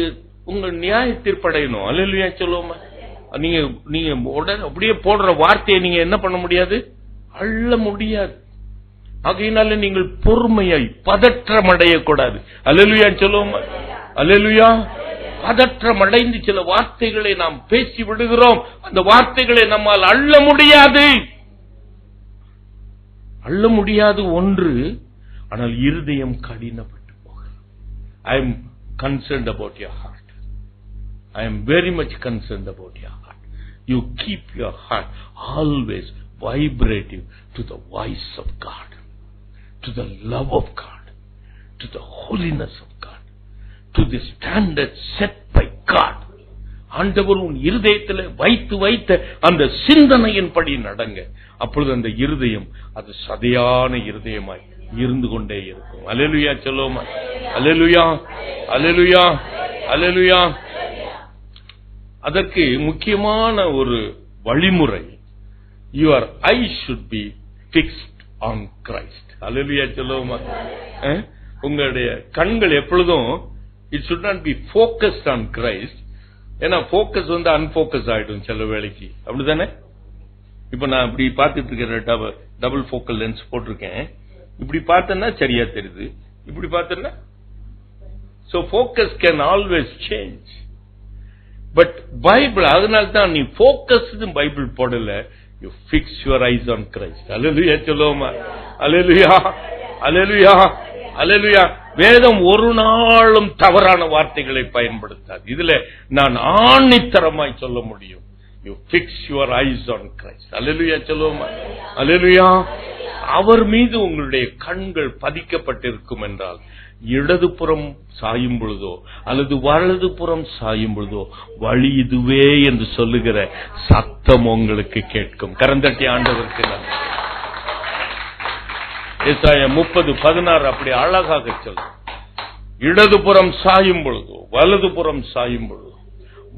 B: உங்க நியாய தீர்ப்படையணும். அல்லேலூயா சொல்லுவோமா? நீங்க உடனே அப்படியே போடுற வார்த்தையை நீங்க என்ன பண்ண முடியாது? அள்ள முடியாது. ஆகையினால நீங்கள் பொறுமையாய் பதற்றம் அடையக்கூடாது. அல்லேலூயா சொல்லுவோமா? அல்லேலூயா. பதற்றம் அடைந்து சில வார்த்தைகளை நாம் பேசி விடுகிறோம். அந்த வார்த்தைகளை நம்மால் அள்ள முடியாது. அள்ள முடியாது ஒன்று. ஆனால் இருதயம் கடினப்பட்டு போகிறது. I am concerned about your heart. I am very much concerned about your heart. You keep your heart always vibrative to the voice of God, to the love of God, to the holiness of God, to the standards set by God. ஆண்டவர் உன் இருதயத்தில் வைத்த அந்த சிந்தனையின்படி நடங்க. அப்பொழுது அந்த இருதயம் அது சதையான இருதயமாய் இருந்து கொண்டே இருக்கும். அல்லேலூயா சொல்லுவோமா? அல்லேலூயா. அல்லேலூயா. அல்லேலூயா. அதற்கு முக்கியமான ஒரு வழிமுறை, your eyes should be fixed on Christ. அல்லேலூயா சொல்லுவோமா? உங்களுடைய கண்கள் எப்பொழுதும் it should not be focused on Christ. ஏன்னா போக்கஸ் அன்போக்கஸ் ஆயிடும் சில வேளைக்கு. அப்படித்தானே? இப்ப நான் இப்படி பார்த்துட்டு இருக்கிற டபுள் போக்கல் லென்ஸ் போட்டிருக்கேன். இப்படி பார்த்தேன்னா சரியா தெரியுது, இப்படி பார்த்தேன்னா so focus can always change. But Bible அதனால்தான் நீ போக்கஸ் பைபிள் போடல, you fix your eyes on Christ. அல்லேலூயா சொல்லுவோமா? அல்லேலூயா. அல்லேலூயா. அல்லேலூயா. வேதம் ஒரு நாளும் தவறான வார்த்தைகளை பயன்படுத்தாது. இதுல நான் ஆணித்தரமாய் சொல்ல முடியும். You fix your eyes on Christ. அல்லேலூயா சொல்லுவோமா? அல்லேலூயா. அவர் மீது உங்களுடைய கண்கள் பதிக்கப்பட்டிருக்கும் என்றால் இடதுபுறம் சாயும் பொழுதோ அல்லது வலதுபுறம் சாயும் பொழுதோ வழி இதுவே என்று சொல்லுகிற சத்தம் உங்களுக்கு கேட்கும். கரந்தட்டி ஆண்டவருக்கு நன்றி. ஏசாயா 30:16 அப்படி அழகாக சொல்லும். இடதுபுறம் சாயும் பொழுதோ வலதுபுறம் சாயும் பொழுதோ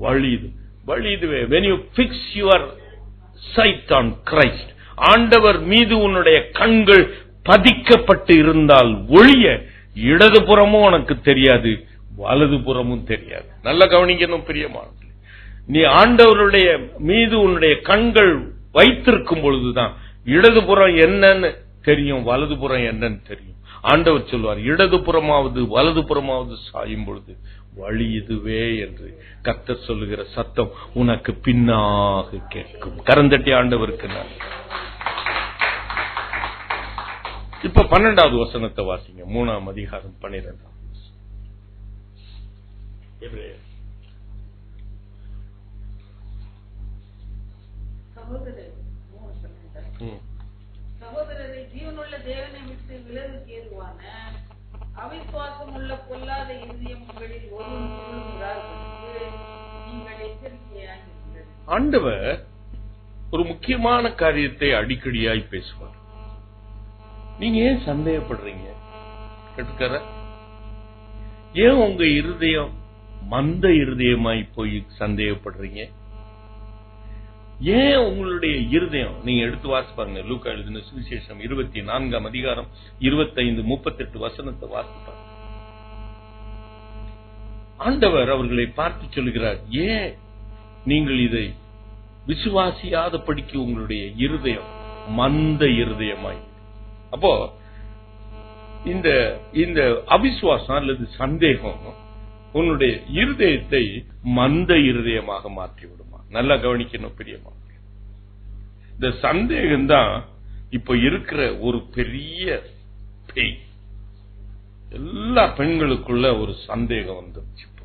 B: வழி இதுவே. when you fix your sight on Christ, ஆண்டவர் மீது உன்னுடைய கண்கள் பதிக்கப்பட்டு இருந்தால் ஒழிய இடதுபுறமும் உனக்கு தெரியாது, வலதுபுறமும் தெரியாது. நல்ல கவனிக்கணும் பிரியமானவர்களே. நீ ஆண்டவருடைய மீது உன்னுடைய கண்கள் வைத்திருக்கும் பொழுதுதான் இடதுபுறம் என்னன்னு தெரியும், வலதுபுறம் என்னன்னு தெரியும். ஆண்டவர் சொல்வார், இடதுபுறமாவது வலதுபுறமாவது சாயும் பொழுது வழி இதுவே என்று கர்த்தர் சொல்லுகிற சத்தம் உனக்கு பின்னாக கேட்கும். கரந்தட்டி ஆண்டவருக்கு நான். இப்ப 12வது வசனத்தை வாசிங்க. 3ஆம் அதிகாரம் 12ஆம்.
A: சகோதரரை, ஜீவனுள்ள தேவனை விட்டு விலகுக்கு ஏதுவான அவிசுவாசம் உள்ள பொல்லாத இருதயம் உங்களில் நீங்கள் எச்சரிக்கையாக இருங்கள்.
B: ஆண்டவர் ஒரு முக்கியமான காரியத்தை அடிக்கடியாய் பேசுவார். நீங்க ஏன் சந்தேகப்படுறீங்க? கேட்டுக்கார, ஏன் உங்க இருதயம் மந்த இருதயமாய் போய் சந்தேகப்படுறீங்க? ஏன் உங்களுடைய இருதயம், நீங்க எடுத்து வாசிப்பாங்க, லூக்கா எழுதின சுவிசேஷம் 24ஆம் அதிகாரம் 25, 38 வசனத்தை வாசிப்பாங்க. ஆண்டவர் அவர்களை பார்த்து சொல்கிறார், ஏன் நீங்கள் இதை விசுவாசியாத படிக்கு உங்களுடைய இருதயம் மந்த இருதயமாய். அப்போ இந்த அவிசுவாசம் அல்லது சந்தேகம் உன்னுடைய இருதயத்தை மந்த இருதயமாக மாற்றி விடுமா? நல்லா கவனிக்கணும் பிரியமா. இந்த சந்தேகம் தான் இப்ப இருக்கிற ஒரு பெரிய பேய். எல்லா பெண்களுக்குள்ள ஒரு சந்தேகம் வந்துருச்சு. இப்போ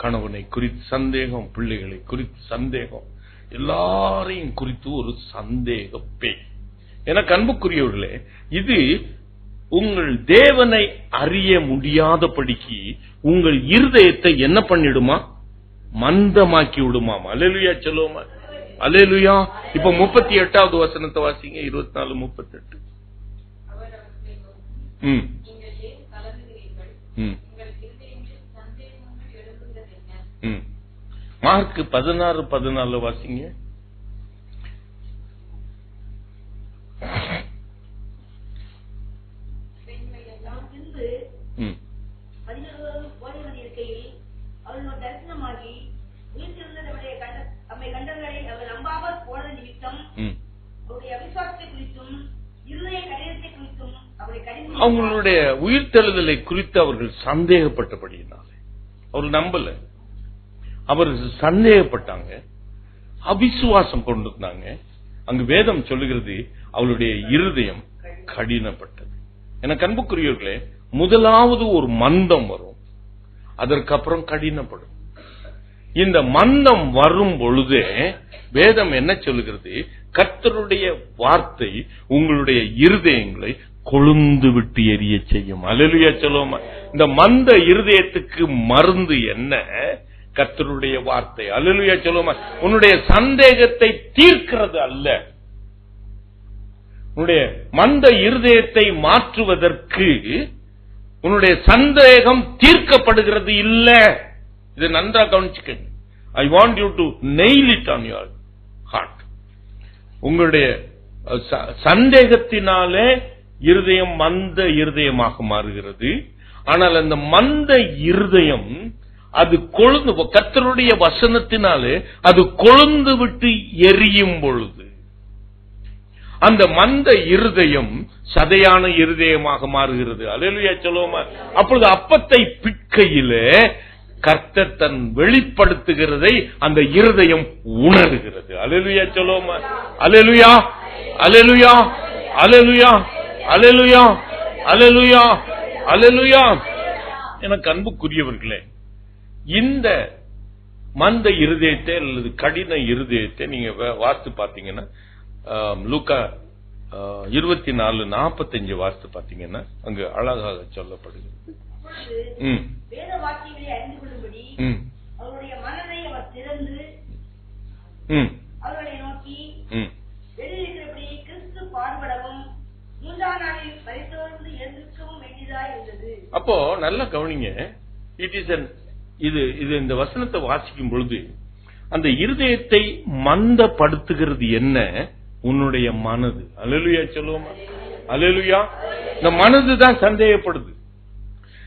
B: கணவனை குறித்து சந்தேகம், பிள்ளைகளை குறித்து சந்தேகம், எல்லாரையும் குறித்து ஒரு சந்தேக பேய். எனக்கு அன்புக்குரியவர்களே, இது உங்கள் தேவனை அறிய முடியாதபடிக்கு உங்கள் இருதயத்தை என்ன பண்ணிடுமா? மந்தமாக்கி விடுமாம். அல்லேலூயா சொல்லுவோமா? அல்லேலூயா. இப்ப 38வது வசனத்தை வாசிங்க. 24:38. மார்க் 16:14 வாசிங்க. அவங்களுடைய உயிர்த்தெழுதலை குறித்து அவர்கள் சந்தேகப்பட்டபடியினாலே அவர் நம்பல. அவர் சந்தேகப்பட்டாங்க, அவிசுவாசம் கொண்டிருந்தாங்க. அங்கு வேதம் சொல்லுகிறது அவளுடைய இருதயம் கடினப்பட்டது. எனக்கு அன்புக்குரியவர்களே, முதலாவது ஒரு மந்தம் வரும், அதற்கப்புறம் கடினப்படும். இந்த மந்தம் வரும் பொழுதே வேதம் என்ன சொல்லுகிறது? கர்த்தருடைய வார்த்தை உங்களுடைய இருதயங்களை கொழுந்து விட்டு எரிய செய்யும். அல்லேலூயா சொல்லுவோமா? இந்த மந்த இருதயத்துக்கு மருந்து என்ன? கர்த்தருடைய வார்த்தை. அல்லேலூயா சொல்லுவோமா? உன்னுடைய சந்தேகத்தை தீர்க்கிறது அல்ல, உன்னுடைய மந்த இருதயத்தை மாற்றுவதற்கு உன்னுடைய சந்தேகம் தீர்க்கப்படுகிறது இல்ல. இதை நன்றா கவனிச்சுக்க. I want you to nail it on your heart. உங்களுடைய சந்தேகத்தினாலே இருதயம் மந்த இருதயமாக மாறுகிறது. ஆனால் அந்த மந்த இருதயம் அது கொழுந்து, கர்த்தருடைய வசனத்தினாலே அது கொழுந்து விட்டு எரியும் பொழுது அந்த மந்த இருதயம் சதையான இருதயமாக மாறுகிறது. அல்லேலூயா சொல்லுவோமா? அப்பொழுது அப்பத்தை பிட்கையிலே கர்த்தர் தன் வெளிப்படுத்துகிறதை அந்த இருதயம் உணர்கிறது. அல்லேலூயா சொல்லுவோமா? அல்லேலூயா, அல்லேலூயா, அல்லேலூயா, அல்லேலூயா, அல்லேலூயா, அல்லேலூயா. எனக்கு அன்புக்குரியவர்களே, இந்த மந்த இருதயத்தை அல்லது கடின இருதயத்தை நீங்க வாசித்து பாத்தீங்கன்னா, லூக்கா 24:45 வாசித்து பாத்தீங்கன்னா அங்கு அழகாக சொல்லப்படுகிறது.
C: வேத வாக்கியங்களை அறிந்து கொள்ளும்படி அவருடைய மனதை அவர் திறந்து அவர்களை நோக்கி வெளியிருக்கிறபடி கிறிஸ்து பாடுபடவும் 3ஆம் நாளில் மரித்தோரிலிருந்து எழுந்திருக்கவும் வேண்டியதாய் இருந்தது.
B: அப்போ நல்லா கவனிங்க. இது இந்த வசனத்தை வாசிக்கும் பொழுது அந்த இருதயத்தை மந்தப்படுத்துகிறது என்ன? உன்னுடைய மனது. அல்லேலூயா சொல்லுவோமா? அல்லேலூயா. இந்த மனது தான் சந்தேகப்படுது.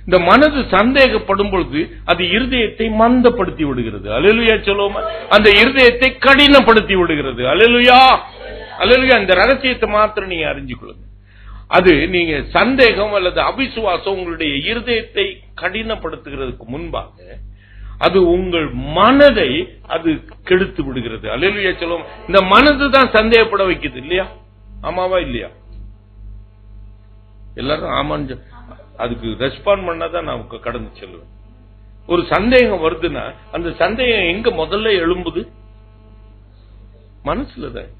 B: இந்த மனது சந்தேகப்படும் பொழுது அது இருதயத்தை மந்தப்படுத்தி விடுகிறது. அல்லேலூயா சொல்லுவோமா? அந்த இருதயத்தை கடினப்படுத்தி விடுகிறது. அல்லேலூயா, அல்லேலூயா. இந்த ரகசியத்தை மாத்திரம் நீங்க அறிஞ்சு கொள்ளுங்க. அது நீங்க சந்தேகம் அல்லது அவிசுவாசம் உங்களுடைய இருதயத்தை கடினப்படுத்துகிறதுக்கு முன்பாக அது உங்கள் மனதை அது கெடுத்து விடுகிறது. அல்லேலூயா சொல்லுவோம். இந்த மனது தான் சந்தேகப்பட வைக்குது இல்லையா? ஆமாவா இல்லையா? எல்லாரும் ஆமான்னு அதுக்கு ரெஸ்பாண்ட் பண்ணாதான் நான் கடந்து செல்வேன். ஒரு சந்தேகம் வருதுன்னா அந்த சந்தேகம் எங்க முதல்ல எழும்புது? மனசுலதான்.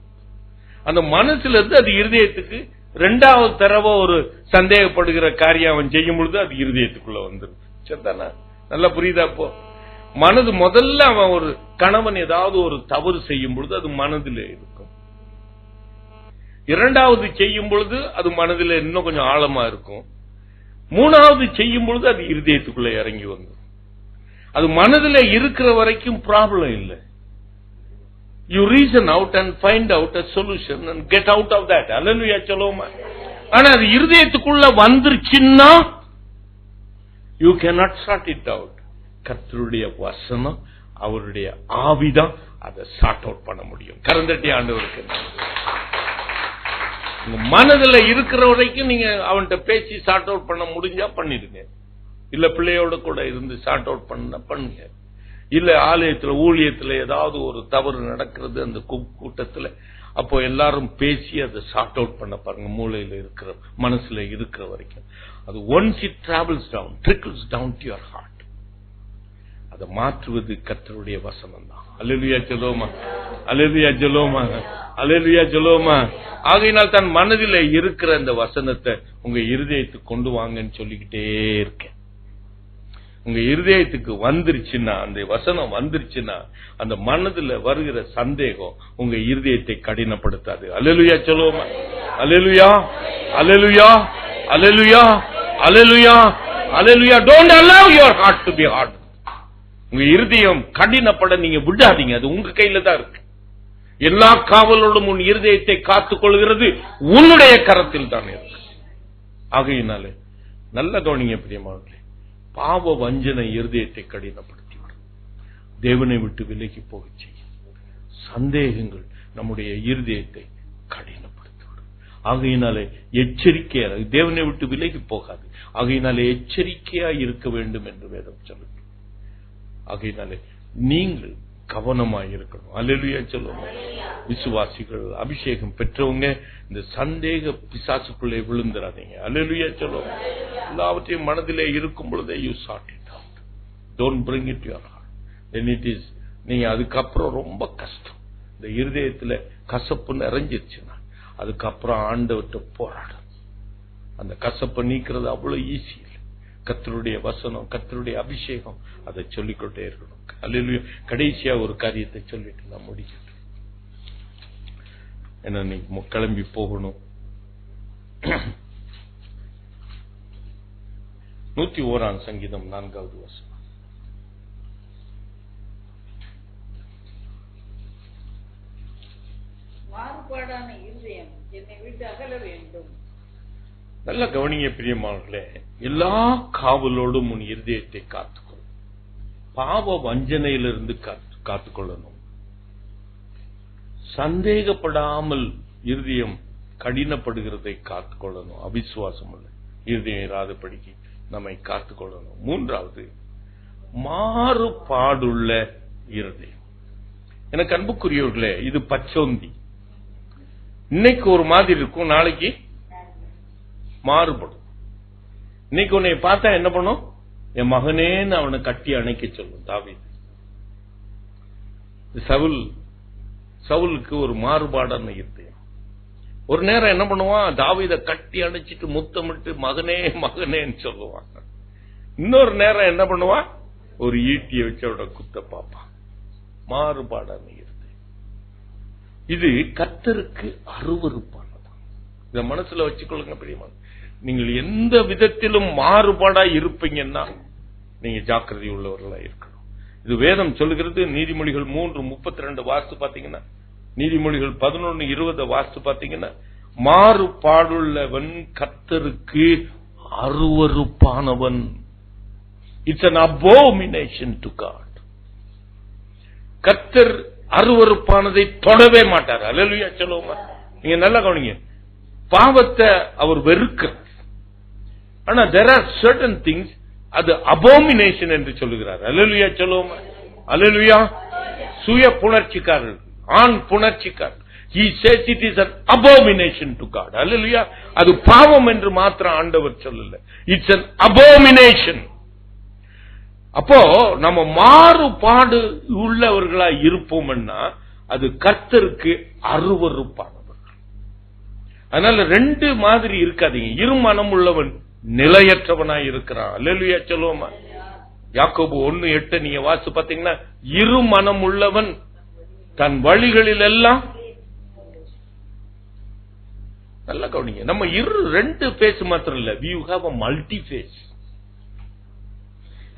B: அந்த மனசுல இருந்து அது இருதயத்துக்கு இரண்டாவது தடவை ஒரு சந்தேகப்படுகிற காரியம் அவன் செய்யும் பொழுது அது இருதயத்துக்குள்ள வந்துடும். சரிதானா? நல்லா புரியுதா? அப்போ மனது முதல்ல அவன் ஒரு கணவன் ஏதாவது ஒரு தவறு செய்யும் பொழுது அது மனதில் இருக்கும். இரண்டாவது செய்யும் பொழுது அது மனதில் இன்னும் கொஞ்சம் ஆழமா இருக்கும். மூணாவது செய்யும் பொழுது அது இருதயத்துக்குள்ள இறங்கி வந்துடும். அது மனதில் இருக்கிற வரைக்கும் ப்ராப்ளம் இல்லை. You reason out and find out a solution and get out of that. Hallelujah சொல்லுவோமா? ஆனா அது இருதயத்துக்குள்ள வந்துருச்சுன்னா you cannot sort it out. கர்த்தருடைய வசனம், அவருடைய ஆவிதான் அதை சார்ட் அவுட் பண்ண முடியும். கரந்தட்டி ஆண்டவருக்கு. உங்க மனதுல இருக்கிற வரைக்கும் நீங்க அவன்கிட்ட பேசி சார்ட் அவுட் பண்ண முடிஞ்சா பண்ணிடுங்க. இல்ல பிள்ளையோட கூட இருந்து சார்ட் அவுட் பண்ண பண்ணுங்க. இல்ல ஆலயத்துல ஊழியத்துல ஏதாவது ஒரு தவறு நடக்கிறது அந்த கூட்டத்துல, அப்போ எல்லாரும் பேசி அதை சார்ட் அவுட் பண்ண பாருங்க. மூளையில இருக்கிற மனசுல இருக்கிற வரைக்கும் அது once it travels down trickles down to your heart. அதை மாற்றுவது கர்த்தருடைய வசனம் தான். அல்லேலூயா சொல்லுவோமா? அல்லேலூயா சொல்லுவோமா? அல்லேலூயா சொல்லுவோமா? ஆகையினால் தன் மனதில் இருக்கிற அந்த வசனத்தை உங்க இருதயத்துக்கு கொண்டு வாங்கன்னு சொல்லிக்கிட்டே இருக்கேன். உங்க இருதயத்துக்கு வந்துருச்சுன்னா, அந்த வசனம் வந்துருச்சுன்னா, அந்த மனதுல வருகிற சந்தேகம் உங்க இருதயத்தை கடினப்படுத்தாது. அல்லேலூயா சொல்லுவோமா? அல்லேலூயா, அல்லேலூயா, அல்லேலூயா, அல்லேலூயா, அல்லேலூயா. Don't allow your heart to be hard. உங்க இருதயம் கடினப்பட நீங்க விடாதீங்க. அது உங்க கையில தான் இருக்கு. எல்லா காவலோடும் உன் இருதயத்தை காத்துக் கொள்கிறது உன்னுடைய கரத்தில் தான் இருக்கு. ஆகையினாலே நல்ல கவனிங்க பிரியமானவர்களே, பாவ வஞ்சனை இருதயத்தை கடினப்படுத்தி வரும். தேவனை விட்டு விலகி போக செய்யும். சந்தேகங்கள் நம்முடைய இருதயத்தை கடினப்படுத்திவிடும். ஆகையினாலே எச்சரிக்கையா, தேவனை விட்டு விலகி போகாது. ஆகையினாலே எச்சரிக்கையா இருக்க வேண்டும் என்று வேதம் சொல்லுது. ஆகையினாலே நீங்கள் கவனமாய் இருக்கணும். அல்லேலூயா சொல்லுவோம். விசுவாசிகள், அபிஷேகம் பெற்றவங்க இந்த சந்தேக பிசாசுக்குள்ளே விழுந்துடாதீங்க. அல்லேலூயா சொல்லுவோம். எல்லாவற்றையும் மனதிலே இருக்கும் பொழுதே you sort it out. Don't bring it your heart. Then it is, நீங்க அதுக்கப்புறம் ரொம்ப கஷ்டம். இந்த இருதயத்துல கசப்பு நிறைஞ்சிருச்சுன்னா அதுக்கப்புறம் ஆண்டவர்கிட்ட போராடும். அந்த கசப்பை நீக்கிறது அவ்வளவு ஈஸி இல்லை. கர்த்தருடைய வசனம், கர்த்தருடைய அபிஷேகம், அதை சொல்லிக்கொண்டே இருக்கணும். அல்லேலூயா. கடைசியா ஒரு காரியத்தை சொல்லிட்டு நான் முடிக்கிறேன். என்ன, நீ கிளம்பி போகணும். 101 சங்கீதம் 4வது வசனம்.
A: மாறுபாடான இருதயம் என்னை விட்டு அகல வேண்டும்.
B: நல்ல கவனிங்க பிரியமானவர்களே, எல்லா காவலோடும் உன் இருதயத்தை காத்துக்கொள். பாவ வஞ்சனையிலிருந்து காத்துக்கொள்ளணும். சந்தேகப்படாமல் இருதயம் கடினப்படுகிறதை காத்துக்கொள்ளணும். அவிசுவாசம் உள்ள இருதயம் இராதபடிக்கு நம்மை காத்துக்கொள்ளணும். 3வது, மாறுபாடுள்ள இருதயம். எனக்கு அன்புக்குரியவர்களே, இது பச்சோந்தி. இன்னைக்கு ஒரு மாதிரி இருக்கும், நாளைக்கு மாறுபடும். இன்னைக்கு உன்னை பார்த்தா என்ன பண்ணும்? என் மகனேன்னு அவனை கட்டி அணைக்க சொல்லும் தாவீது. சவுலுக்கு ஒரு மாறுபாடான இருதயம். ஒரு நேரம் என்ன பண்ணுவான்? தாவீதை கட்டி அணைச்சிட்டு முத்தமிட்டு மகனே மகனேன்னு சொல்லுவான். இன்னொரு நேரம் என்ன பண்ணுவான்? ஒரு ஈட்டியை வச்சு அவட குத்த பார்ப்பான். மாறுபாடான இருதயம். இது கர்த்தருக்கு அருவருப்பானதான். இத மனசுல வச்சுக்கொள்ளுங்க பிரியமான. நீங்கள் எந்த விதத்திலும் மாறுபாடா இருப்பீங்கன்னா நீங்க ஜாக்கிரதை உள்ளவர்களா இருக்கணும். இது வேதம் சொல்லுகிறது. நீதிமொழிகள் 3:32 வாஸ்து பாத்தீங்கன்னா, நீதிமொழிகள் 11:20 வாஸ்து பாத்தீங்கன்னா, மாறுபாடுள்ளவன் கர்த்தருக்கு அருவருப்பானவன். It's an abomination to God. கர்த்தர் அருவருப்பானதை தொடவே மாட்டார். அல்லேலூயா சொல்லுவோமா? நீங்க நல்லா கவனிங்க. பாவத்தை அவர் வெறுக்கிறார். ஆனா there are certain things அது abomination என்று சொல்லுகிறார். அல்லேலூயா சொல்லுவோம். அல்லேலூயா. சுய புணர்ச்சிக்காரர், ஆண் புணர்ச்சிக்காரர். He says it is an abomination to God. அல்லேலூயா. அது பாவம் என்று மாத்திரம் ஆண்டவர் சொல்லல, it's an abomination. அப்போ நம்ம மாறுபாடு உள்ளவர்களா இருப்போம்னா அது கர்த்தருக்கு அருவருப்பானவர்கள். அதனால ரெண்டு மாதிரி இருக்காதீங்க. இருமனம் உள்ளவன் நிலையற்றவனாய் இருக்கிறான். அல்லேலூயா சொல்லுவோமா. யாக்கோபு 1:8 நீங்க வாசி பாத்தீங்கன்னா, இருமனம் உள்ளவன் தன் வழிகளில் எல்லாம், நல்லா கவனிங்க, நம்ம ரெண்டு பேஸ் மாத்திரம் இல்ல, we have a multi face.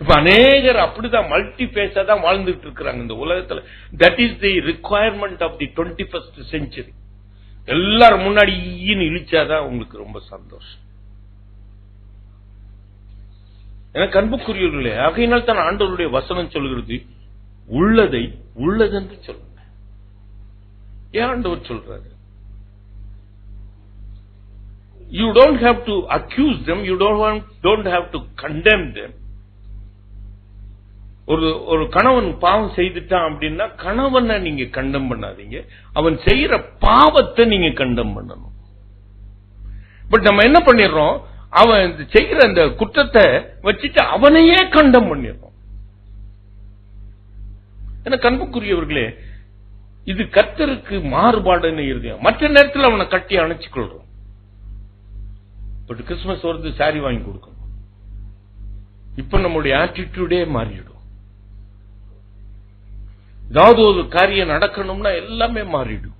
B: இப்ப அநேகர் அப்படிதான் மல்டி பேஸா தான் வாழ்ந்துட்டு இருக்கிறாங்க இந்த உலகத்துல. That is the requirement of the 21st century. எல்லாரும் முன்னாடி இழிச்சாதான் உங்களுக்கு ரொம்ப சந்தோஷம். எனக்கு அன்புக்குரியவர்களே, ஆகையினால் தான் ஆண்டவருடைய வசனம் சொல்கிறது, உள்ளதை உள்ளதென்று சொல்லுங்க. ஏன் ஆண்டவர் சொல்றாரு? You don't have to accuse them, you don't have to condemn them. ஒரு கணவன் பாவம் செய்துட்டான் அப்படின்னா கணவனை நீங்க கண்டம் பண்ணாதீங்க, அவன் செய்யற பாவத்தை நீங்க கண்டம் பண்ணணும். பட் நம்ம என்ன பண்ணிடுறோம், அவன் செய்யற அந்த குற்றத்தை வச்சுட்டு அவனையே கண்டம் பண்ணிடுறோம். எனக்கு அன்புக்குரியவர்களே, இது கர்த்தருக்கு மாறுபாடுன்னு இருதயம். மற்ற நேரத்தில் அவனை கட்டி அணைச்சுக்கொள்றோம். பட் கிறிஸ்துமஸ் வருது, சாரி வாங்கி கொடுக்கணும். இப்ப நம்முடைய ஆட்டிடியூடே மாறிடும். ஏதாவது ஒரு காரியம் நடக்கணும்னா எல்லாமே மாறிடும்.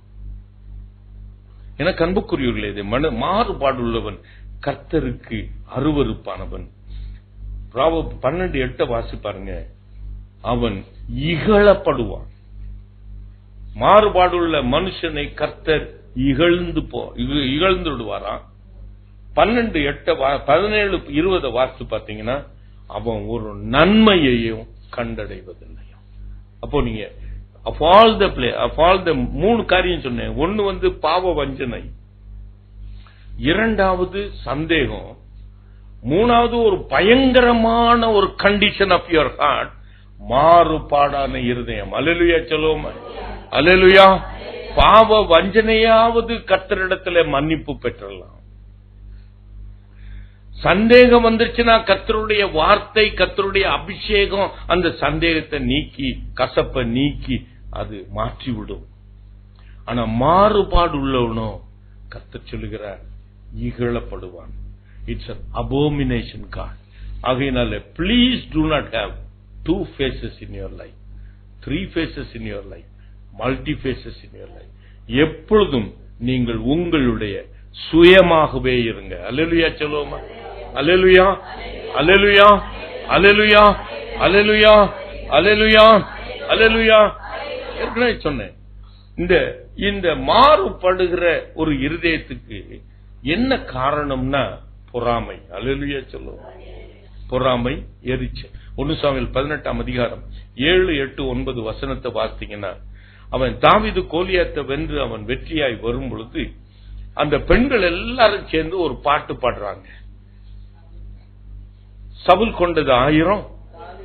B: எனக்கு அன்புக்குரியவர்களே, இது மாறுபாடு உள்ளவன் கர்த்தருக்கு அருவருப்பானவன். 12:8 வாசி பாருங்க, அவன் இகழப்படுவான். மாறுபாடுள்ள மனுஷனை கர்த்தர் இகழ்ந்து விடுவாராம். 17:20 வாசி பாத்தீங்கன்னா, அவன் ஒரு நன்மையையும் கண்டடைவதில்லை. அப்போ நீங்க of all the 3 காரியம் சொன்னேன். ஒன்னு பாவ வஞ்சனை, இரண்டாவது சந்தேகம், மூணாவது ஒரு பயங்கரமான ஒரு கண்டிஷன் ஆஃப் யுவர் ஹார்ட், மாறுபாடான இருதயம். அல்லேலூயா சொல்லுவோம். அல்லேலூயா. பாவ வஞ்சனையாவது கர்த்தரிடத்துல மன்னிப்பு பெற்றலாம். சந்தேகம் வந்துருச்சுன்னா கர்த்தருடைய வார்த்தை, கர்த்தருடைய அபிஷேகம் அந்த சந்தேகத்தை நீக்கி, கசப்பை நீக்கி அது மாற்றிவிடும். ஆனா மாறுபாடு உள்ளவனோ கர்த்தர் சொல்லுகிறார், இகழப்படுவான். It's an abomination God. ஆகையினால please do not have 2 faces in your life, 3 faces in your life, multi faces in your life. எப்பொழுதும் நீங்கள் உங்களுடைய சுயமாகவே இருங்க. அல்லேலூயா சொல்லுவோமா. அல்லேலூயா. அல்லேலூயா. அல்லேலூயா. அல்லேலூயா. அல்லேலூயா. அல்லேலூயா. ஏற்கனவே சொன்னேன், இந்த மாறுபடுகிற ஒரு இருதயத்துக்கு என்ன காரணம்னா பொறாமை. அல்லேலூயா சொல்லுவோம். பொறாமை, எரிச்சல். 1 சாமுவேல் 18 7, 8, 9 வசனத்தை வாசித்தீங்கன்னா, அவன் தாவீது கோலியாத்தை வென்று அவன் வெற்றியாய் வரும் பொழுது அந்த பெண்கள் எல்லாரும் சேர்ந்து ஒரு பாட்டு பாடுறாங்க. சவுல் கொண்டது 1000,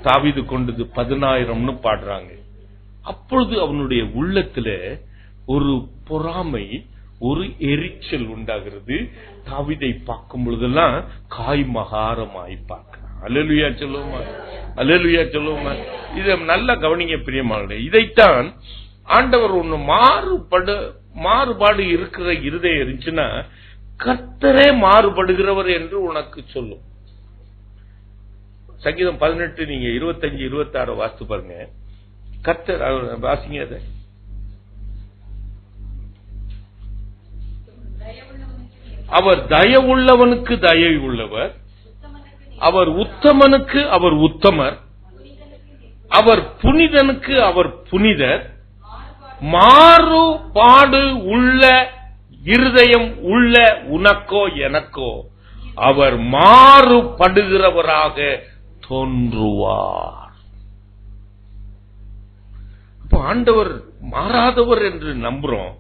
B: தாவீது கொண்டது 10,000 பாடுறாங்க. அப்பொழுது அவனுடைய உள்ளத்துல ஒரு பொறாமை, ஒரு எரிச்சல் உண்டாகிறது. தாவீதை பார்க்கும் பொழுதெல்லாம் காய் மகாரமாய் பார்க்கிறான். அல்லேலூயா சொல்லுவோமா. அல்லேலூயா சொல்லுவோமா. இதை நல்லா கவனிங்க பிரியமானவர்களே. இதைத்தான் ஆண்டவர் ஒண்ணு மாறுபாடு இருக்கிற இருதயம் இருந்துச்சுன்னா கர்த்தரே மாறுபடுகிறவர் என்று உனக்கு சொல்லும். சங்கீதம் 18 நீங்க 25, 26 வாசித்து பாருங்க. கர்த்தர் வாசிங்க அதை. அவர் தயவுள்ளவனுக்கு தயை உள்ளவர், அவர் உத்தமனுக்கு அவர் உத்தமர், அவர் புனிதனுக்கு அவர் புனிதர், மாறுபாடு உள்ள இருதயம் உள்ள உனக்கோ எனக்கோ அவர் மாறுபடுகிறவராக தோன்றுவார். அப்ப ஆண்டவர் மாறாதவர் என்று நம்புறோம்.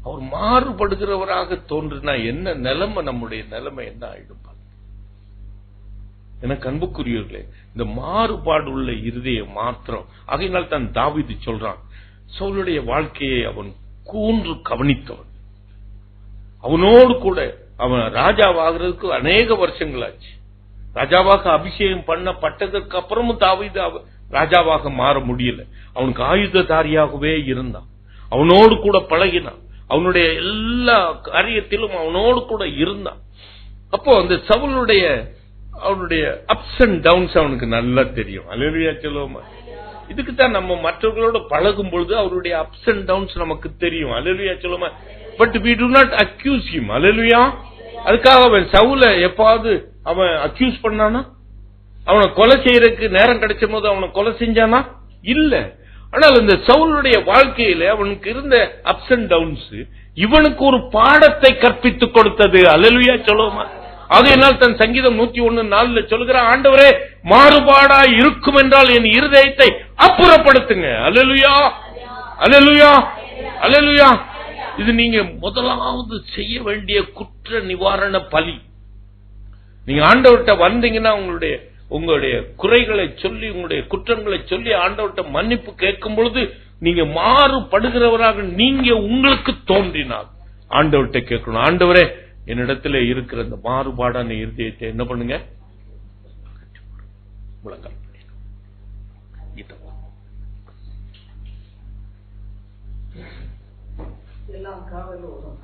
B: அவர் மாறுபடுகிறவராக தோன்றினா என்ன நிலைமை, நம்முடைய நிலைமை என்ன ஆயிடும்? எனக்கு அன்புக்குரியவர்களே, இந்த மாறுபாடு உள்ள இருதயம் மாத்திரம். ஆகையினால் தான் தாவீது சொல்றான், சவுலுடைய வாழ்க்கையை அவன் கூர்ந்து கவனித்தவன். அவனோடு கூட அவன் ராஜாவாகிறதுக்கு அநேக வருஷங்கள் ஆச்சு. ராஜாவாக அபிஷேகம் பண்ணப்பட்டதற்கு அப்புறமும் தாவீது ராஜாவாக மாற முடியல. அவனுக்கு ஆயுததாரியாகவே இருந்தான். அவனோடு கூட பழகினான். அவனுடைய எல்லா காரியத்திலும் அவனோடு கூட இருந்தான். அப்போ அந்த சவுலுடைய அவனுடைய அப்ஸ் அண்ட் டவுன்ஸ் அவனுக்கு நல்லா தெரியும். அல்லேலூயா சொல்லுவோமா? இதுக்குத்தான் நம்ம மற்றவர்களோட பழகும் பொழுது அவருடைய அப்ஸ் அண்ட் டவுன்ஸ் நமக்கு தெரியும். அல்லேலூயா சொல்லுவோமா? But we do not accuse him. அல்லேலூயா. அதுக்காக அவன் சவுலை எப்பாவது அவன் அக்யூஸ் பண்ணானா? அவனை கொலை செய்யறதுக்கு நேரம் கிடைச்ச போது அவனை கொலை செஞ்சானா? இல்ல. ஆனால் இந்த சவுலுடைய வாழ்க்கையில அவனுக்கு இருந்த அப்ஸ் அண்ட் டவுன்ஸ் இவனுக்கு ஒரு பாடத்தை கற்பித்துக் கொடுத்தது. அல்லேலூயா சொல்லுவோமா? ஆகையினால் தன் சங்கீதம் 101:4 சொல்லுகிறான், ஆண்டவரே மாறுபாடா இருக்கும் என்றால் என் இருதயத்தை அப்புறப்படுத்துங்க. அல்லேலூயா, அல்லேலூயா, அல்லேலூயா. இது நீங்க முதலாவது செய்ய வேண்டிய குற்ற நிவாரண பலி. நீங்க ஆண்டவர்கிட்ட வந்தீங்கன்னா உங்களுடைய குறைகளை சொல்லி, உங்களுடைய குற்றங்களை சொல்லி ஆண்டவர்கிட்ட மன்னிப்பு கேட்கும் பொழுது நீங்க மாறுபடுகிறவராக நீங்க உங்களுக்கு தோன்றினால் ஆண்டவர்கிட்ட கேட்கணும், ஆண்டவரே என்னிடத்துல இருக்கிற இந்த மாறுபாடான இருதயத்தை என்ன பண்ணுங்க, முழங்கால்
A: எல்லாம் காவல் வரும்.